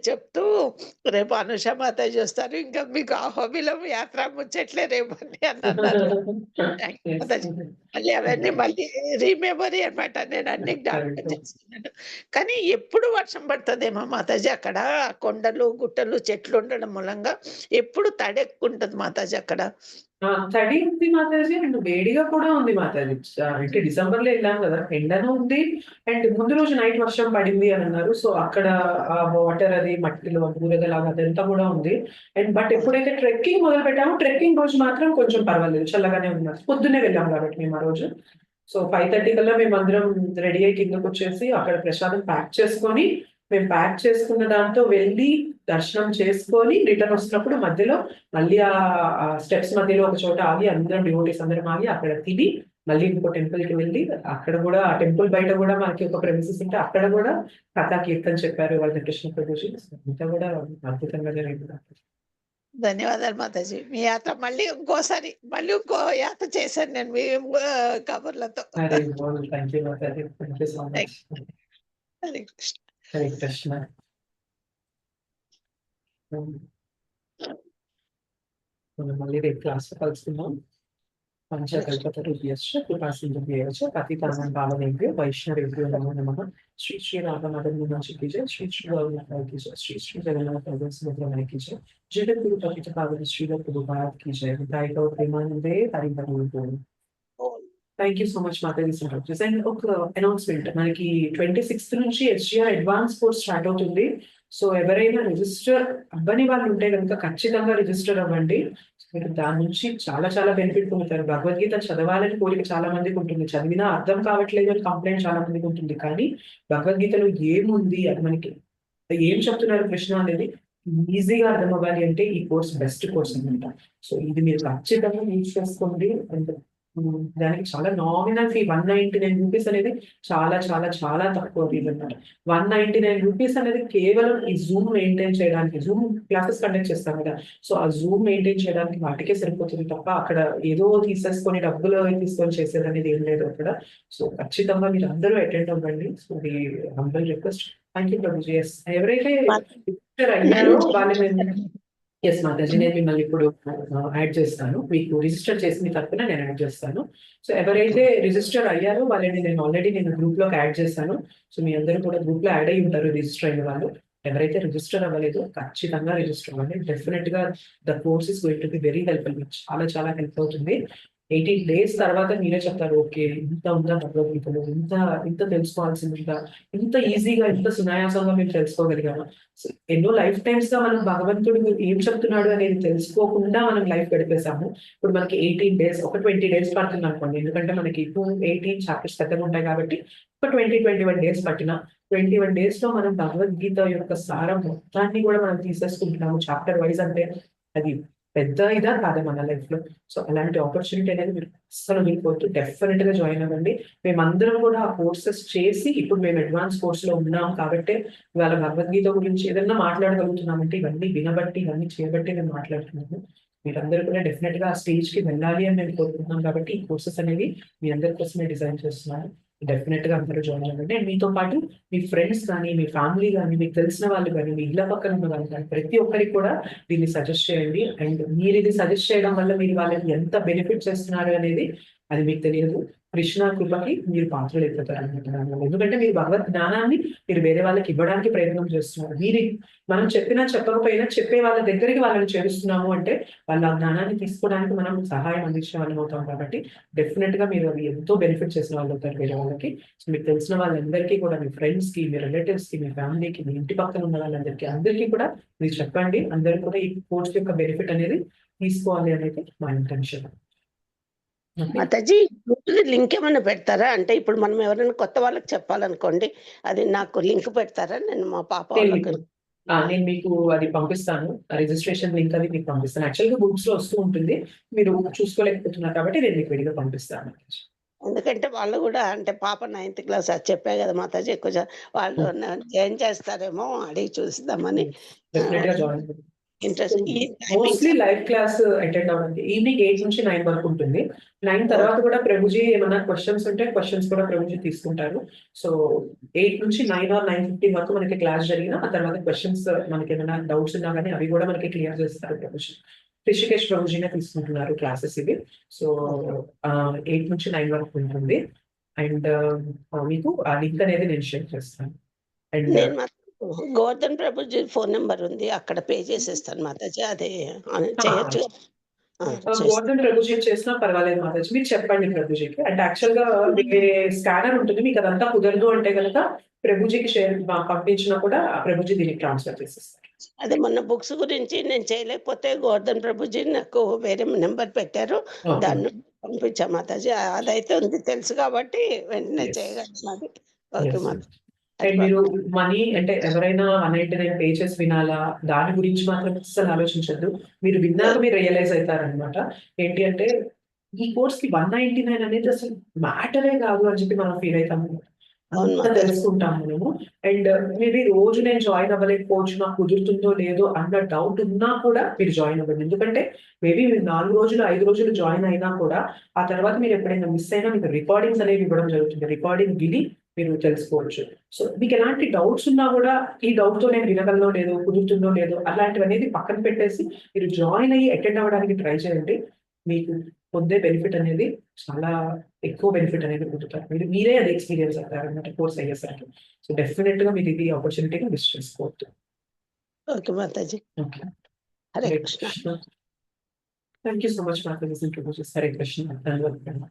చెప్తూ రేపు అనుష మాతాజీ వస్తారు, ఇంకా మీకు అహోబిలం యాత్ర ముచ్చట్లే రేపు అని అన్నారు. మాతాజీ మళ్ళీ అవన్నీ మళ్ళీ రీమెమరీ అనమాట. నేను అన్ని జ్ఞాపకం చేసుకున్నాను. కానీ ఎప్పుడు వర్షం పడుతుందేమో మాతాజీ అక్కడ. కొండలు గుట్టలు చెట్లు ఉండడం మూలంగా ఎప్పుడు తడి ఎక్కువ ఉంటుంది మాతాజీ అక్కడ. తడి ఉంది మాతాజీ, అండ్ వేడిగా కూడా ఉంది మాతాజీ. అంటే డిసెంబర్ లో వెళ్ళాం కదా, ఎండను ఉంది. అండ్ ముందు రోజు నైట్ వర్షం పడింది అని అన్నారు. సో అక్కడ ఆ వాటర్ అది మట్టిలో బూరగలాగా అదంతా కూడా ఉంది. అండ్ బట్ ఎప్పుడైతే ట్రెక్కింగ్ మొదలు పెట్టామో ట్రెక్కింగ్ రోజు మాత్రం కొంచెం పర్వాలేదు, చల్లగానే ఉన్నారు. పొద్దున్నే వెళ్ళాం కాబట్టి మేము ఆ రోజు. సో 5:30 కల్లా మేము అందరం రెడీ అయ్యి కిందకు వచ్చేసి అక్కడ ప్రసాదం ప్యాక్ చేసుకొని, మేము ప్యాక్ చేసుకున్న దాంతో వెళ్ళి దర్శనం చేసుకొని రిటర్న్ వస్తున్నప్పుడు మధ్యలో మళ్ళీ ఆ స్టెప్స్ మధ్యలో ఒక చోట ఆగి అందరం డివోటీస్ అందరం ఆగి అక్కడ తిని మళ్ళీ ఇంకో టెంపుల్ కి వెళ్ళి అక్కడ కూడా ఆ టెంపుల్ బయట కూడా మనకి ఒక ప్రెమిసెస్ ఉంటే అక్కడ కూడా కథా కీర్తన చెప్పారు వాళ్ళ కృష్ణ ప్రభుజీ. అంతా కూడా అద్భుతంగా జరిగింది. ధన్యవాదాలు మాతాజీ. మీ యాత్ర మళ్ళీ ఇంకోసారి మళ్ళీ ఇంకో యాత్ర చేశాను నేను మీ కబుర్లతో. Thank you Mataji, thank you so much. Hare Krishna. Hare Krishna. మనం మళ్ళీ రేపు క్లాస్ లో కలుస్తున్నాం. పంచకల్పతరుభ్యశ్చ కృపాసింధుభ్యశ్చ పతితానాం పావనేభ్యో వైష్ణవేభ్యో నమో నమః. శ్రీ శ్రీ రాధమాధవ మంచి की जय, श्री श्री गौरनाथ की जय, श्री श्री जगन्नाथ सुभद्रमय की जय, जगत गुरु पतित पावन श्री प्रभुपाद की जय. विदाई गौर प्रेमानंदे Hari Hari. Thank you so much Mataji సింహాజీస్. అండ్ ఒక అనౌన్స్మెంట్, మనకి 26th నుంచి SGR అడ్వాన్స్ కోర్స్ స్టార్ట్ అవుతుంది. సో ఎవరైనా రిజిస్టర్ అవ్వని వాళ్ళు ఉంటే కనుక ఖచ్చితంగా రిజిస్టర్ అవ్వండి. మీకు దాని నుంచి చాలా చాలా బెనిఫిట్ పొందుతారు. భగవద్గీత చదవాలని కోరిక చాలా మందికి ఉంటుంది, చదివినా అర్థం కావట్లేదు అని కంప్లైంట్ చాలా మందికి ఉంటుంది. కానీ భగవద్గీతలో ఏముంది, అది మనకి ఏం చెప్తున్నారు కృష్ణ అనేది ఈజీగా అర్థం అవ్వాలి అంటే ఈ కోర్స్ బెస్ట్ కోర్స్ అనమాట. సో ఇది మీరు ఖచ్చితంగా యూజ్ చేసుకోండి. అండ్ దానికి చాలా నామినల్ ఫీ 199 రూపీస్ అనేది చాలా చాలా చాలా తక్కువ ఫీజ్ అనమాట. 199 రూపీస్ అనేది కేవలం ఈ జూమ్ మెయింటైన్ చేయడానికి, జూమ్ క్లాసెస్ కండక్ట్ చేస్తాం కదా, సో ఆ జూమ్ మెయింటైన్ చేయడానికి వాటికే సరిపోతుంది తప్ప అక్కడ ఏదో తీసేసుకొని డబ్బులు తీసుకొని చేసేది అనేది ఏం లేదు అక్కడ. సో ఖచ్చితంగా మీరు అందరూ అటెండ్ అవ్వండి. So the humble request. Thank you Prabhuji. Yes, ఎవరైతే రిజిస్టర్ అయ్యారో వాళ్ళని ఎస్ మాతాజీ, నేను మిమ్మల్ని ఇప్పుడు యాడ్ చేస్తాను. మీకు రిజిస్టర్ చేసి మీ తరఫున నేను యాడ్ చేస్తాను. సో ఎవరైతే రిజిస్టర్ అయ్యారో వాళ్ళని నేను ఆల్రెడీ గ్రూప్ లోకి యాడ్ చేస్తాను. సో మీ అందరూ కూడా గ్రూప్ లో యాడ్ అయ్యి ఉంటారు రిజిస్టర్ అయిన వాళ్ళు. ఎవరైతే రిజిస్టర్ అవ్వలేదు ఖచ్చితంగా రిజిస్టర్ అవ్వండి. డెఫినెట్ గా the course is going to be very helpful. చాలా చాలా హెల్ప్ అవుతుంది. 18 days తర్వాత మీరే చెప్తారు, ఓకే ఇంత ఉందా భగవద్గీతలో, ఇంత ఇంత తెలుసుకోవాల్సింది ఉందా, ఇంత ఈజీగా ఇంత సునాయాసంగా మేము తెలుసుకోగలిగాము. ఎన్నో లైఫ్ టైమ్స్ గా మనం భగవంతుడు ఏం చెప్తున్నాడు అనేది తెలుసుకోకుండా మనం లైఫ్ గడిపేసాము. ఇప్పుడు మనకి 18 days, ఒక 20 days పడుతుంది అనుకోండి, ఎందుకంటే మనకి 18 చాప్టర్స్ పెద్దగా ఉంటాయి కాబట్టి ఒక 21 days పట్టిన 21 days లో మనం భగవద్గీత యొక్క సారం మొత్తాన్ని కూడా మనం తీసేసుకుంటున్నాము చాప్టర్ వైజ్. అంటే అది పెద్ద ఇదా కాదు మన లైఫ్ లో. సో అలాంటి ఆపర్చునిటీ అనేది మీరు అస్సలు వదిలిపోతూ డెఫినెట్ గా జాయిన్ అవ్వండి. మేమందరం కూడా ఆ కోర్సెస్ చేసి ఇప్పుడు మేము అడ్వాన్స్ కోర్స్ లో ఉన్నాం కాబట్టి ఇవాళ భగవద్గీత గురించి ఏదైనా మాట్లాడగలుగుతున్నామంటే ఇవన్నీ వినబట్టి, ఇవన్నీ చేయబట్టి మేము మాట్లాడుతున్నాము. మీరందరూ కూడా డెఫినెట్ గా ఆ స్టేజ్ కి వెళ్ళాలి అని మేము కోరుకుంటున్నాం కాబట్టి ఈ కోర్సెస్ అనేవి మీ అందరి కోసమే డిజైన్ చేస్తున్నాను. డెఫినెట్ గా అందరూ జాయిన్ అవ్వండి. అండ్ మీతో పాటు మీ ఫ్రెండ్స్ కానీ, మీ ఫ్యామిలీ కానీ, మీకు తెలిసిన వాళ్ళు కానీ, మీ ఇళ్ళ పక్కన ఉన్న వాళ్ళు కానీ, ప్రతి ఒక్కరికి కూడా దీన్ని సజెస్ట్ చేయండి. అండ్ మీరు ఇది సజెస్ట్ చేయడం వల్ల మీరు వాళ్ళకి ఎంత బెనిఫిట్ చేస్తున్నారు అనేది అది మీకు తెలియదు. కృష్ణ కృపకి మీరు పాత్రలు అయిపోతారు అనమాట. ఎందుకంటే మీరు భగవద్ జ్ఞానాన్ని మీరు వేరే వాళ్ళకి ఇవ్వడానికి ప్రయత్నం చేస్తున్నారు. మీరు మనం చెప్పినా చెప్పకపోయినా చెప్పే వాళ్ళ దగ్గరికి వాళ్ళని చేరుస్తున్నాము అంటే వాళ్ళ జ్ఞానాన్ని తీసుకోవడానికి మనం సహాయం అందించిన వాళ్ళం అవుతాం. కాబట్టి డెఫినెట్ గా మీరు అది ఎంతో బెనిఫిట్ చేసిన వాళ్ళు అవుతారు వేరే వాళ్ళకి. సో మీకు తెలిసిన వాళ్ళందరికీ కూడా, మీ ఫ్రెండ్స్ కి, మీ రిలేటివ్స్ కి, మీ ఫ్యామిలీకి, మీ ఇంటి పక్కన ఉన్న వాళ్ళందరికీ అందరికీ కూడా మీరు చెప్పండి. అందరూ కూడా ఈ కోర్స్ యొక్క బెనిఫిట్ అనేది తీసుకోవాలి అనేది మా ఇంటెన్షన్. మాతాజీ, లింక్ ఏమైనా పెడతారా? అంటే ఇప్పుడు మనం ఎవరైనా కొత్త వాళ్ళకి చెప్పాలనుకోండి, అది నాకు లింక్ పెడతారా? నేను మా పాప వాళ్ళకి నేను మీకు అది పంపిస్తాను. రిజిస్ట్రేషన్ లింక్ అది మీకు పంపిస్తాను. యాక్చువల్గా బుక్స్ లో వస్తూ ఉంటుంది, మీరు చూసుకోలేకపోతున్నారు కాబట్టి నేను మీకు విడిగా పంపిస్తాను. ఎందుకంటే వాళ్ళు కూడా అంటే పాప 9th క్లాస్, అది చెప్పా కదా మాతాజీ, ఎక్కువ వాళ్ళు జాయిన్ చేస్తారేమో అడిగి చూస్తామని డెఫినెట్ గా join interest. Mostly live class attend అవ్వండి. ఈవినింగ్ 8 నుంచి 9 వరకు ఉంటుంది. 9 తర్వాత కూడా ప్రభుజీ ఏమైనా క్వశ్చన్స్ ఉంటే క్వశ్చన్స్ కూడా ప్రభుజీ తీసుకుంటారు. సో 8 నుంచి 9 or 9:15 వరకు మనకి క్లాస్ జరిగిన ఆ తర్వాత క్వశ్చన్స్ మనకి ఏమైనా డౌట్స్ ఉన్నా కానీ అవి కూడా మనకి క్లియర్ చేస్తారు ప్రభుజీ. రిషికేష్ ప్రభుజీనే తీసుకుంటున్నారు క్లాసెస్ ఇవి. సో 8 నుంచి 9 వరకు ఉంటుంది. అండ్ మీకు ఆ లింక్ అనేది నేను షేర్ చేస్తాను. And Govardhan Prabhuji phone number ఉంది, అక్కడ పే చేసేస్తాను మాతాజీ. అదే చేయొచ్చు. గోవర్ధన్ ప్రభుజీ చేసినా పర్వాలేదు మాతాజీ, మీరు చెప్పండి ప్రభుజీకి. అంటే యాక్చువల్ గా వేరే స్కానర్ ఉంటుంది, మీకు అదంతా కుదరదు అంటే కనుక ప్రభుజీకి షేర్ పంపించినా కూడా ప్రభుజీ దీనికి ట్రాన్స్ఫర్ చేసేస్తారు. అదే మొన్న బుక్స్ గురించి నేను చేయలేకపోతే గోవర్ధన్ ప్రభుజీ నాకు వేరే నెంబర్ పెట్టారు, దాన్ని పంపించా మాతాజీ. అదైతే ఉంది తెలుసు కాబట్టి వెంటనే చేయగలిగినది. ఓకే మాతాజీ. అండ్ మీరు మనీ అంటే ఎవరైనా 199 పేజెస్ వినాలా దాని గురించి మాత్రం అసలు ఆలోచించద్దు. మీరు విన్నాక మీరు రియలైజ్ అవుతారనమాట. ఏంటి అంటే ఈ కోర్స్ కి 199 అనేది అసలు మ్యాటరే కాదు అని చెప్పి మనం ఫీల్ అవుతాము. అంత తెలుసుకుంటాం మనము. అండ్ మేబీ రోజు నేను జాయిన్ అవ్వలేకపోవచ్చు, నాకు కుదురుతుందో లేదో అన్న డౌట్ ఉన్నా కూడా మీరు జాయిన్ అవ్వండి. ఎందుకంటే మేబీ మీరు 4 రోజులు 5 రోజులు జాయిన్ అయినా కూడా ఆ తర్వాత మీరు ఎప్పుడైనా మిస్ అయినా మీకు రికార్డింగ్స్ అనేవి ఇవ్వడం జరుగుతుంది. రికార్డింగ్ విని మీరు తెలుసుకోవచ్చు. సో మీకు ఎలాంటి డౌట్స్ ఉన్నా కూడా ఈ డౌట్ తో నేను వినగలనో లేదో, కుదురుతుందో లేదో అలాంటివి అనేది పక్కన పెట్టేసి మీరు జాయిన్ అయ్యి అటెండ్ అవ్వడానికి ట్రై చేయండి. మీకు పొందే బెనిఫిట్ అనేది చాలా ఎక్కువ బెనిఫిట్ అనేది పొందుతారు. మీరే అది ఎక్స్పీరియన్స్ అవుతారు అన్నమాట కోర్స్ అయ్యేసరికి. సో డెఫినెట్ గా మీరు ఇది ఆపర్చునిటీగా మిస్ చేసుకోవద్దు. Okay Mataji. Okay, Hare Krishna. Thank you so much Mataji. Hare Krishna. ధన్యవాదాలు.